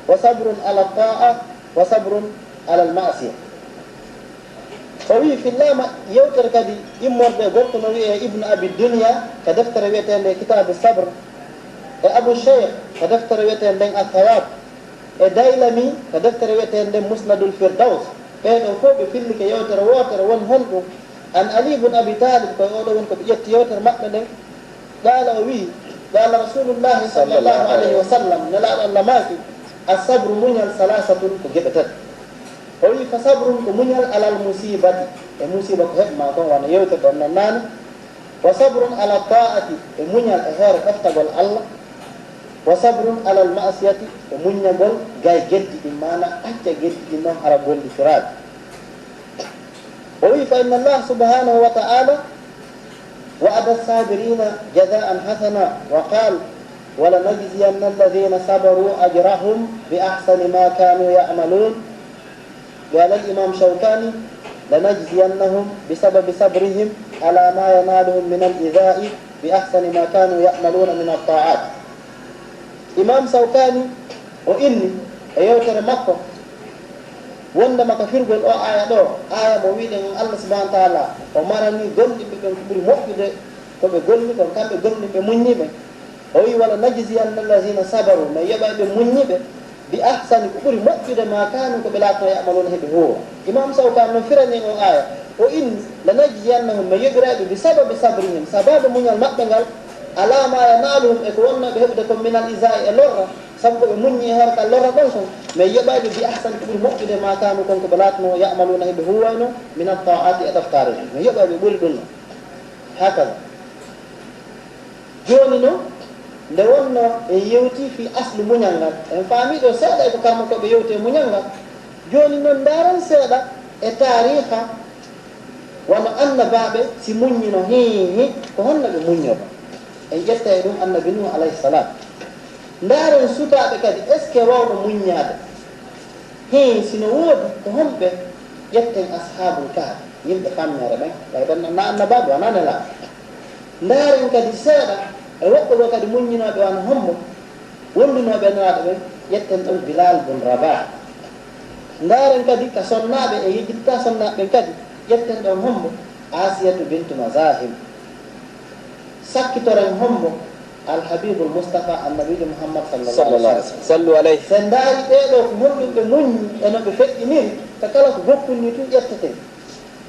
وصبر على الطاعة وصبر على المعصية فوي في الله يوتر كدي إمور ده قلت ابن أبي الدنيا كدفتر ويتين كتاب الصبر أبو الشيخ كدفتر ويتين الثواب دايلمي كدفتر ويتين مسند الفردوس كان فوق في اللي كيوتر ووتر ونهلو أن علي بن أبي طالب كيقول ونكب يتيوتر مقنن قال وي قال رسول الله صلى الله عليه وسلم نلا الله ما في الصبر منيل ثلاثة كجبتت وي فصبر منيل على المصيبة المصيبة هب ما كان وانا يوتر دونان وصبر على الطاعة منيل أهار كفتقل الله وصبر على المعصية منيل جاي جد إمانا أنت جد إنه هربون لفراد وي فإن الله سبحانه وتعالى وعد الصابرين جزاء حسنا وقال ولنجزين الذين صبروا أجرهم بأحسن ما كانوا يعملون قال الإمام شوكاني لنجزينهم بسبب صبرهم على ما ينالهم من الإيذاء بأحسن ما كانوا يعملون من الطاعات إمام شوكاني وإني أيوتر مكة wonde maka firgol o aya ɗo aya mo wiɗen Allah subhanahu wa ta'ala o marani gonɗiɓe ɓen ko ɓuri moƴƴude koɓe golli kon kamɓe gonɗiɓe muññiɓe o wi wala najziyanna allazina sabaru ma yoɓayɓe muññiɓe bi ahsani ko ɓuri moƴƴude ma kanu koɓe laatno yamalon heɓe huwa imam sawkan no firani o aya o inni la najziyannahum ma yoɓiraɓe bi sababi sabrihim sababu muñal maɓɓe ngal ala ma yanaluhum e ko wonnoɓe heɓde ko minal isai e lorra sabu ko ɓe muññi hoore ka lorra ɗon kon mais yoɓaɓe bi ahsani ko ɓuri moƴƴude ma kanu kon koɓe laatno yamaluna heɓe huwayno min at-ta'ati e ɗaftare mais yoɓaɓe ɓuri ɗum no hakaza joni no nde wonno e yewti fi aslu muñal ngal en faamiɗo seeɗa e ko kammo koɓe yewti e muñal ngal joni noon ndaran seeɗa e tariha wono annabaɓe si muññino hihi ko honno ɓe muññoba en ƴetta e ɗum annabi nuh alayhi salam ndaren sukaɓe kadi est ce que wawno muññade sino woodi ko homɓe ƴetten ashabul kahf yimɓe fammere ɓen ɓayɗon na annabaɓe wonane laa ndaren kadi seeɗa e woɓɓe ɗo kadi muññinoɓe wano hombo wondunoɓe naaɗo ɓen ƴetten ɗon bilal bun rabah ndaren kadi ka sonnaɓe e yijitta sonnaɓe kadi ƴetten ɗon hombo asiyatu bintu mazahim sakkitoren hombo alhabibul mustapha annabijo muhammad sallallahu alaihi wasallam sallu alayhi sen ndaari ɓeɗo ko honɗumɓe muñ eno ɓe feƴƴiniri ka kala ko hokkunni tun ƴettete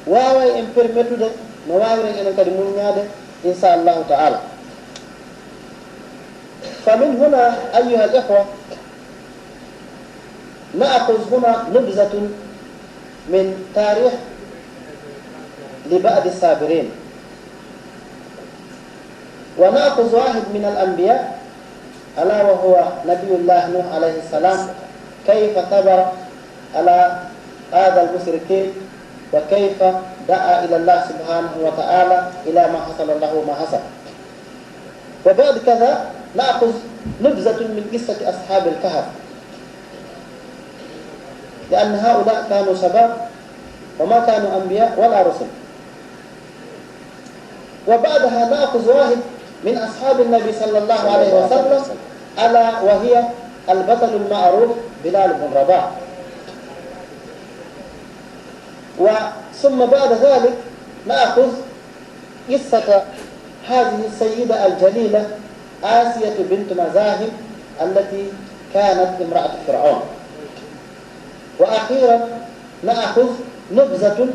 waway en permettude no wawiren enen kadi muññade inchallahu taala. فمن هنا أيها الإخوة نأخذ هنا نبذة من تاريخ لبعض الصابرين، ونأخذ واحد من الأنبياء ألا وهو نبي الله نوح عليه السلام، كيف صبر على هذا المشركين وكيف دعا إلى الله سبحانه وتعالى إلى ما حصل له ما حصل. وبعد كذا نأخذ نبذة من قصة أصحاب الكهف، لأن هؤلاء كانوا شباب وما كانوا أنبياء ولا رسل. وبعدها نأخذ واحد من أصحاب النبي صلى الله عليه وسلم ألا وهي البطل المعروف بلال بن رباح. ثم بعد ذلك نأخذ قصة هذه السيدة الجليلة آسية بنت مزاحم التي كانت امرأة فرعون. وأخيرا نأخذ نبذة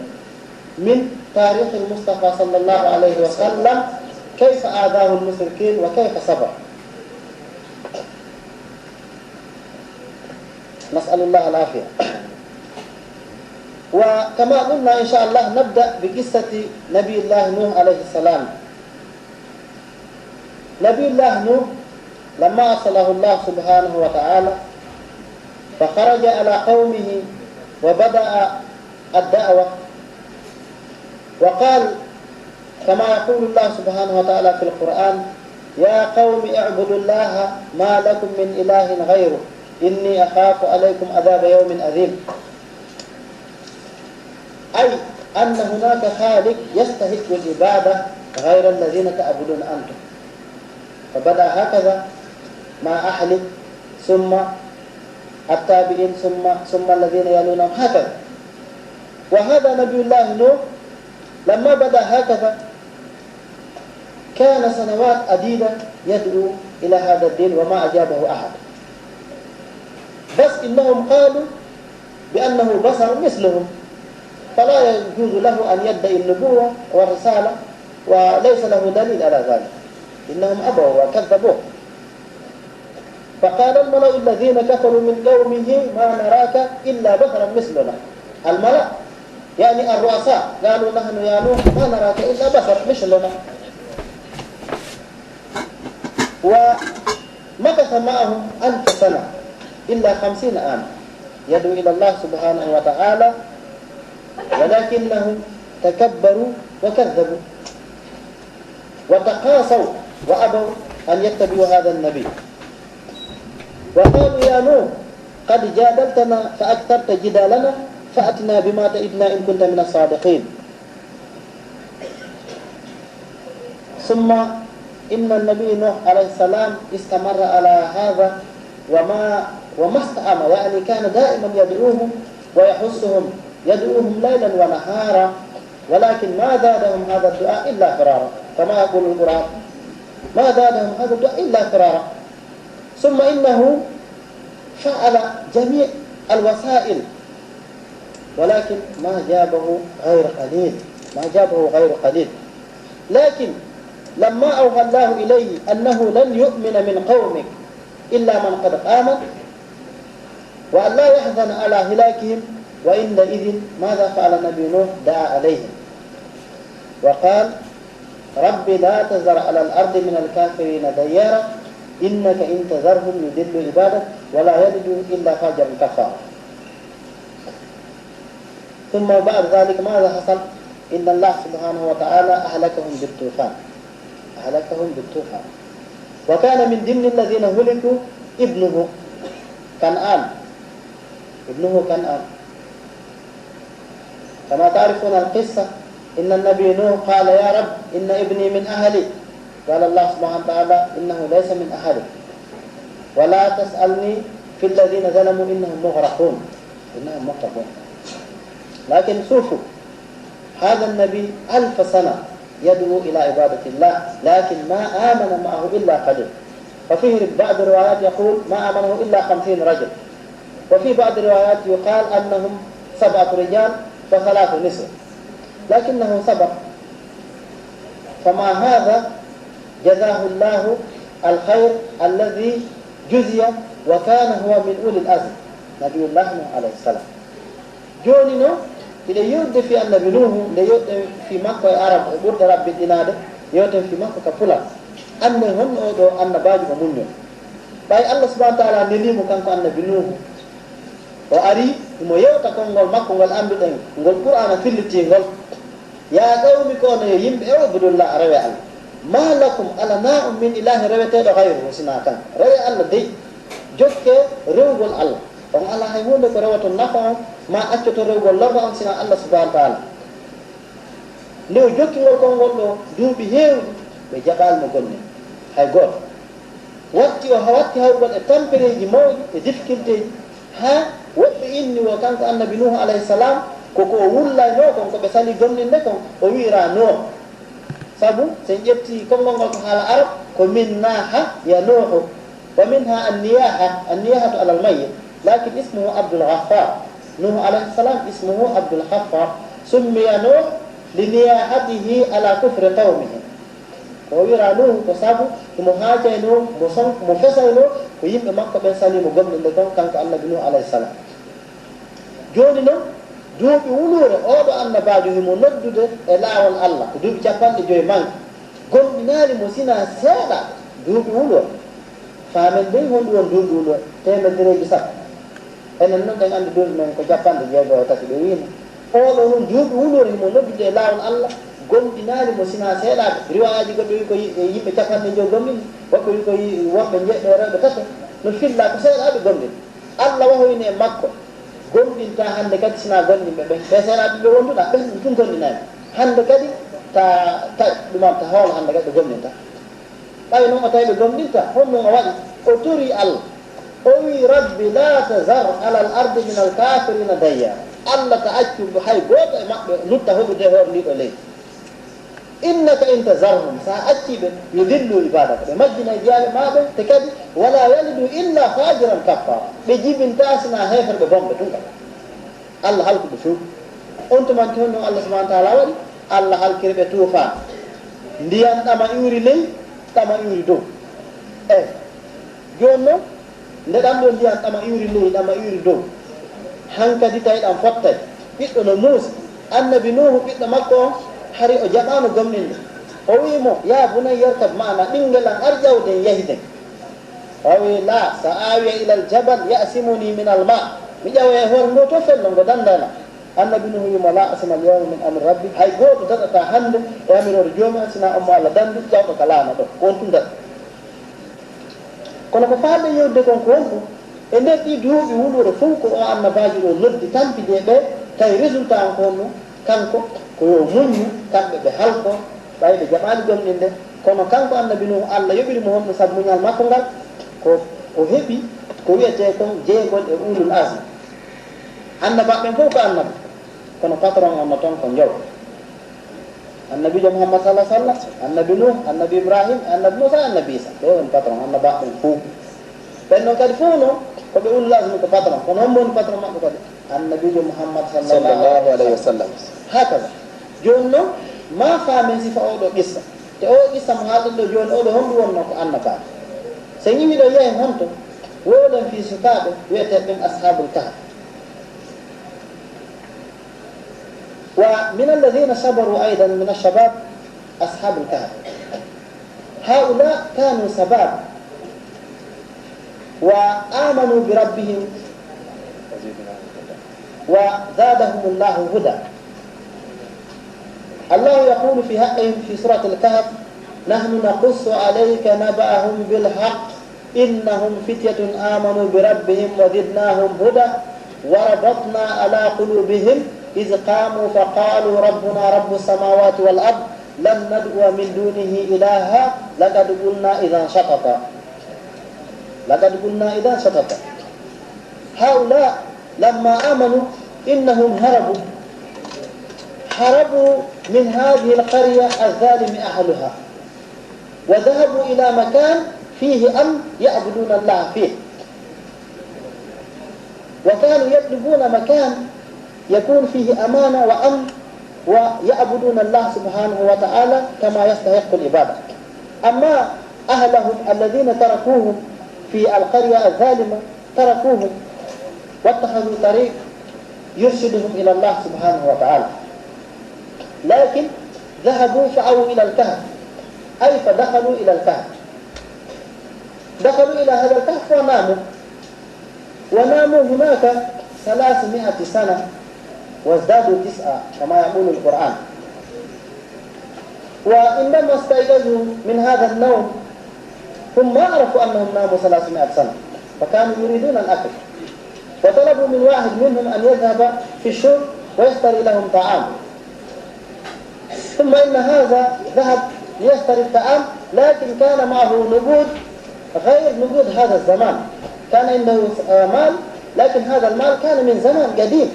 من تاريخ المصطفى صلى الله عليه وسلم كيف آذاه المشركين وكيف صبر. نسأل الله العافية. وكما قلنا إن شاء الله نبدأ بقصة نبي الله نوح عليه السلام. نبي الله نوح لما أرسله الله سبحانه وتعالى فخرج على قومه وبدأ الدعوة، وقال كما يقول الله سبحانه وتعالى في القرآن: يا قوم اعبدوا الله ما لكم من إله غيره إني أخاف عليكم عذاب يوم عظيم. أي أن هناك خالق يستحق العبادة غير الذين تعبدون أنتم. فبدأ هكذا مع أهله ثم التابعين ثم الذين يلونهم هكذا. وهذا نبي الله نوح لما بدأ هكذا كان سنوات عديدة يدعو إلى هذا الدين وما أجابه أحد، بس إنهم قالوا بأنه بشر مثلهم فلا يجوز له أن يدعي النبوة والرسالة وليس له دليل على ذلك. إنهم أبوا وكذبوه. فقال الملأ الذين كفروا من قومه ما نراك إلا بشرا مثلنا. الملأ يعني الرؤساء قالوا نحن يا نوح ما نراك إلا بشر مثلنا. ومكث معهم 1000 سنة إلا 50 عاما يدعو إلى الله سبحانه وتعالى، ولكنهم تكبروا وكذبوا وتقاسوا وأبوا أن يتبعوا هذا النبي. وقالوا يا نوح قد جادلتنا فأكثرت جدالنا فأتنا بما تعدنا إن كنت من الصادقين. ثم إن النبي نوح عليه السلام استمر على هذا وما استعام، يعني كان دائما يدعوهم ويحثهم، يدعوهم ليلا ونهارا، ولكن ما زادهم هذا الدعاء إلا فرارا، كما يقول القرآن: ما زادهم هذا الدعاء إلا فرارا. ثم إنه فعل جميع الوسائل ولكن ما جابه غير قليل. لكن لما أوحى الله إليه أنه لن يؤمن من قومك إلا من قد آمن وأن لا يحزن على هلاكهم، وعندئذ ماذا فعل النبي نوح؟ دعا عليهم وقال: رب لا تذر على الأرض من الكافرين ديارا إنك إن تذرهم يضلوا عبادك ولا يلدوا إلا فاجرا كفارا. ثم بعد ذلك ماذا حصل؟ إن الله سبحانه وتعالى أهلكهم بالطوفان. وكان من ضمن الذين هلكوا ابنه كنعان. كما تعرفون القصة، إن النبي نوح قال: يا رب إن ابني من أهلي. قال الله سبحانه وتعالى: إنه ليس من أهلك ولا تسألني في الذين ظلموا إنهم مغرقون. إنها مقبول. لكن شوفوا هذا النبي 1000 سنة يدعو إلى عبادة الله، لكن ما آمن معه إلا قليل. وفيه بعض الروايات يقول ما آمنه إلا 50 رجل، وفي بعض الروايات يقال أنهم 7 رجال و3 نسوة، لكنه صبر. فما هذا جزاه الله الخير الذي جزي، وكان هو من أولي الأزم نبي الله نوح عليه السلام. جوني نو إذا يود في النبي نوح إذا يود في مكة العرب برد رب الدينار يود في مكة كفلا أن هم أو أن باجوا منهم. باي الله سبحانه وتعالى نليم كان النبي نوح وأري ثم يوتكم قال مكة قال أمر دين قال القرآن في التين يا قوم كون يم اعبدوا الله ربي الله ما لكم على ناء من إله ربي غيره سناكان ربي الله دي جوك رغول الله on Allah hay hunde ko rewato nafa ma accoto rewgol lorba on sina Allah subhanahu wa ta'ala lew jokkingol kongol ɗo duuɓi heewɗi ɓe jaɓalmo gonne hay goto watti o watti hawgol e tampereji mawɗi e difficulté ji ha woɓɓe inni wo kanko annabi nuhu alayhi salam koko o wullayno kon koɓe sali gomninde kon o wiira nuh sabu sen ƴetti konngol ngol ko haala arab ko min naha ya nuhu wa minha anniyahatu ala almayyit لكن اسمه عبد الغفار. نوح عليه السلام اسمه عبد الغفار، سمي نوح لنياحته على كفر قومه. ويرى نوح كسابو مهاجر نوح مفسر نوح ويبقى مكة بن سليم وقبل اللي كان النبي نوح عليه السلام. جوني نوح دوبي ولورة أوضو أن باجوه مندد إلاوان الله دوبي جابان لجوي مان قم نالي مسينا سيدا دوبي ولورة فامن دي هون دوبي ولورة تيمن دريجي سب enen non dañ andi dol men ko jappande jeego tati be wiina o do non duubi wulori mo noddude laawol Allah gondinaani mo sina seedaade riwaaji goddo wi ko yimbe capande jo gommin wakko wi ko wonbe jeddo rewbe tato no filla ko seedaabe gommin Allah wahoyne makko gondinta hande kadi sina gondimbe be seedaabe be wonduda be tun gondinaani hande kadi ta dum ta hawla hande kadi gomminta bay non o tawbe gomminta honno o wadi o tori Allah owi rabbi la tazar ala al-ardi min al-kafirin dayya Allah ta'accu hay goto e mabbe lutta hobude hor ni do ley innaka in tazarhum sa'atibe yudillu ibadaka be majjina jaabe mabe te kadi wala yalidu illa fajiran kaffar be jibin tasna hefer be bombe tunga Allah halku be fu on to man tono Allah subhanahu wa ta'ala wadi Allah halkirbe tufa ndiyan dama yuri ley dama yuri do jonno nde ɗam ɗo ndiyan ɗama iwri ley ɗama iwri dow hankadi tawi ɗam fottay ɓiɗɗo no muusi annabi nuhu ɓiɗɗo makko on hari o jaɓano gomninde o wimo ya bunay yarkab mana ɓinguel an ar ƴawden yahiden o wi la sa awiya ila al jabal yasimuni min al ma mi ƴawa e hoore ngo to fello ngo dandana annabi nuhu wimo la asima al yawma min amri rabbi hay goto daɗata hande e amirore joomi an sina ommo Allah dandu ƴawɗo ka laana ɗo on tun daɗa kono ko faaɓe yewde kon ko wonɗum e nder ɗi duuɓi wulure fof ko o annabaji ɗo noddi tampide ɓe tawi résultat on ko honno kanko ko yo muñu kamɓe ɓe halko ɓay ɓe jaɓani gomɗinde kono kanko annabi nuhu Allah yoɓirimo honno sabu muñal makko ngal ko heeɓi ko wiyete kon jeegol e ulul asme annabaɓen fof ko annabi kono patron onno toon ko jaw annabi Muhammad sallallahu alaihi wasallam annabi Nuh annabi Ibrahim annabi Musa annabi Isa do on patron annaba ben fu ben non kadi fu no ko be ulul azmi ko patron ko non mon patron makko kadi annabi Muhammad sallallahu alaihi wasallam hakaza jonno ma faamen sifa o do qissa te o qissa mo haaldo do joni o do hondu wonno ko annaba so yimi do yehi honto wodan fi sukabe wiyete ben ashabul kahf ومن الذين صبروا أيضا من الشباب أصحاب الكهف هؤلاء كانوا شباب وآمنوا بربهم وزادهم الله هدى الله يقول في حقهم في سورة الكهف نحن نقص عليك نبأهم بالحق إنهم فتية آمنوا بربهم وزدناهم هدى وربطنا على قلوبهم إذ قاموا فقالوا ربنا رب السماوات والأرض لن ندعو من دونه إلها لقد قلنا إذا شططا هؤلاء لما آمنوا إنهم هربوا من هذه القرية الظالم أهلها، وذهبوا إلى مكان فيه أمن يعبدون الله فيه، وكانوا يطلبون مكان يكون فيه أمانة وأمن ويعبدون الله سبحانه وتعالى كما يستحق العبادة. أما أهلهم الذين تركوهم في القرية الظالمة تركوهم واتخذوا طريق يرشدهم إلى الله سبحانه وتعالى، لكن ذهبوا فأووا إلى الكهف، أي فدخلوا إلى الكهف، دخلوا إلى هذا الكهف وناموا هناك 300 سنة وازدادوا 9 كما يقول القرآن. وإنما استيقظوا من هذا النوم هم ما عرفوا أنهم ناموا 300 سنة، فكانوا يريدون الأكل، وطلبوا من واحد منهم أن يذهب في الشرب ويشتري لهم طعام. ثم إن هذا ذهب ليشتري الطعام، لكن كان معه نقود غير نقود هذا الزمان، كان عنده مال، لكن هذا المال كان من زمان قديم.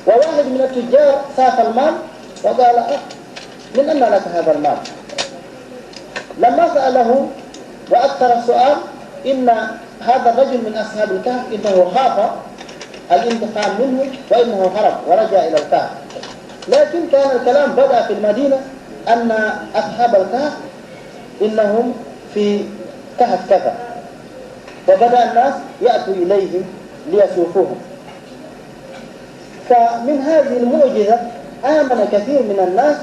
وواحد من التجار ساق المال وقال من أين لك هذا المال؟ لما سأله وأكثر السؤال إن هذا الرجل من أصحاب الكهف إنه خاف الانتقام منه وإنه هرب ورجع إلى الكهف، لكن كان الكلام بدأ في المدينة أن أصحاب الكهف إنهم في كهف كذا، وبدأ الناس يأتوا إليهم ليشوفوهم. فمن هذه المعجزة آمن كثير من الناس،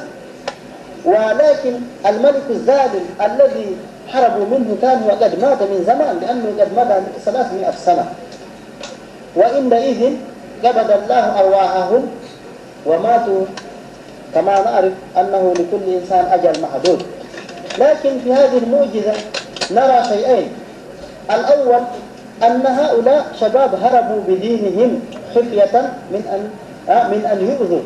ولكن الملك الظالم الذي هربوا منه كان وقد مات من زمان، لأنه قد مات 300 سنة، وعندئذ قبض الله أرواحهم وماتوا، كما نعرف أنه لكل إنسان أجل محدود. لكن في هذه المعجزة نرى شيئين: الأول أن هؤلاء شباب هربوا بدينهم خفية من أن يؤذوا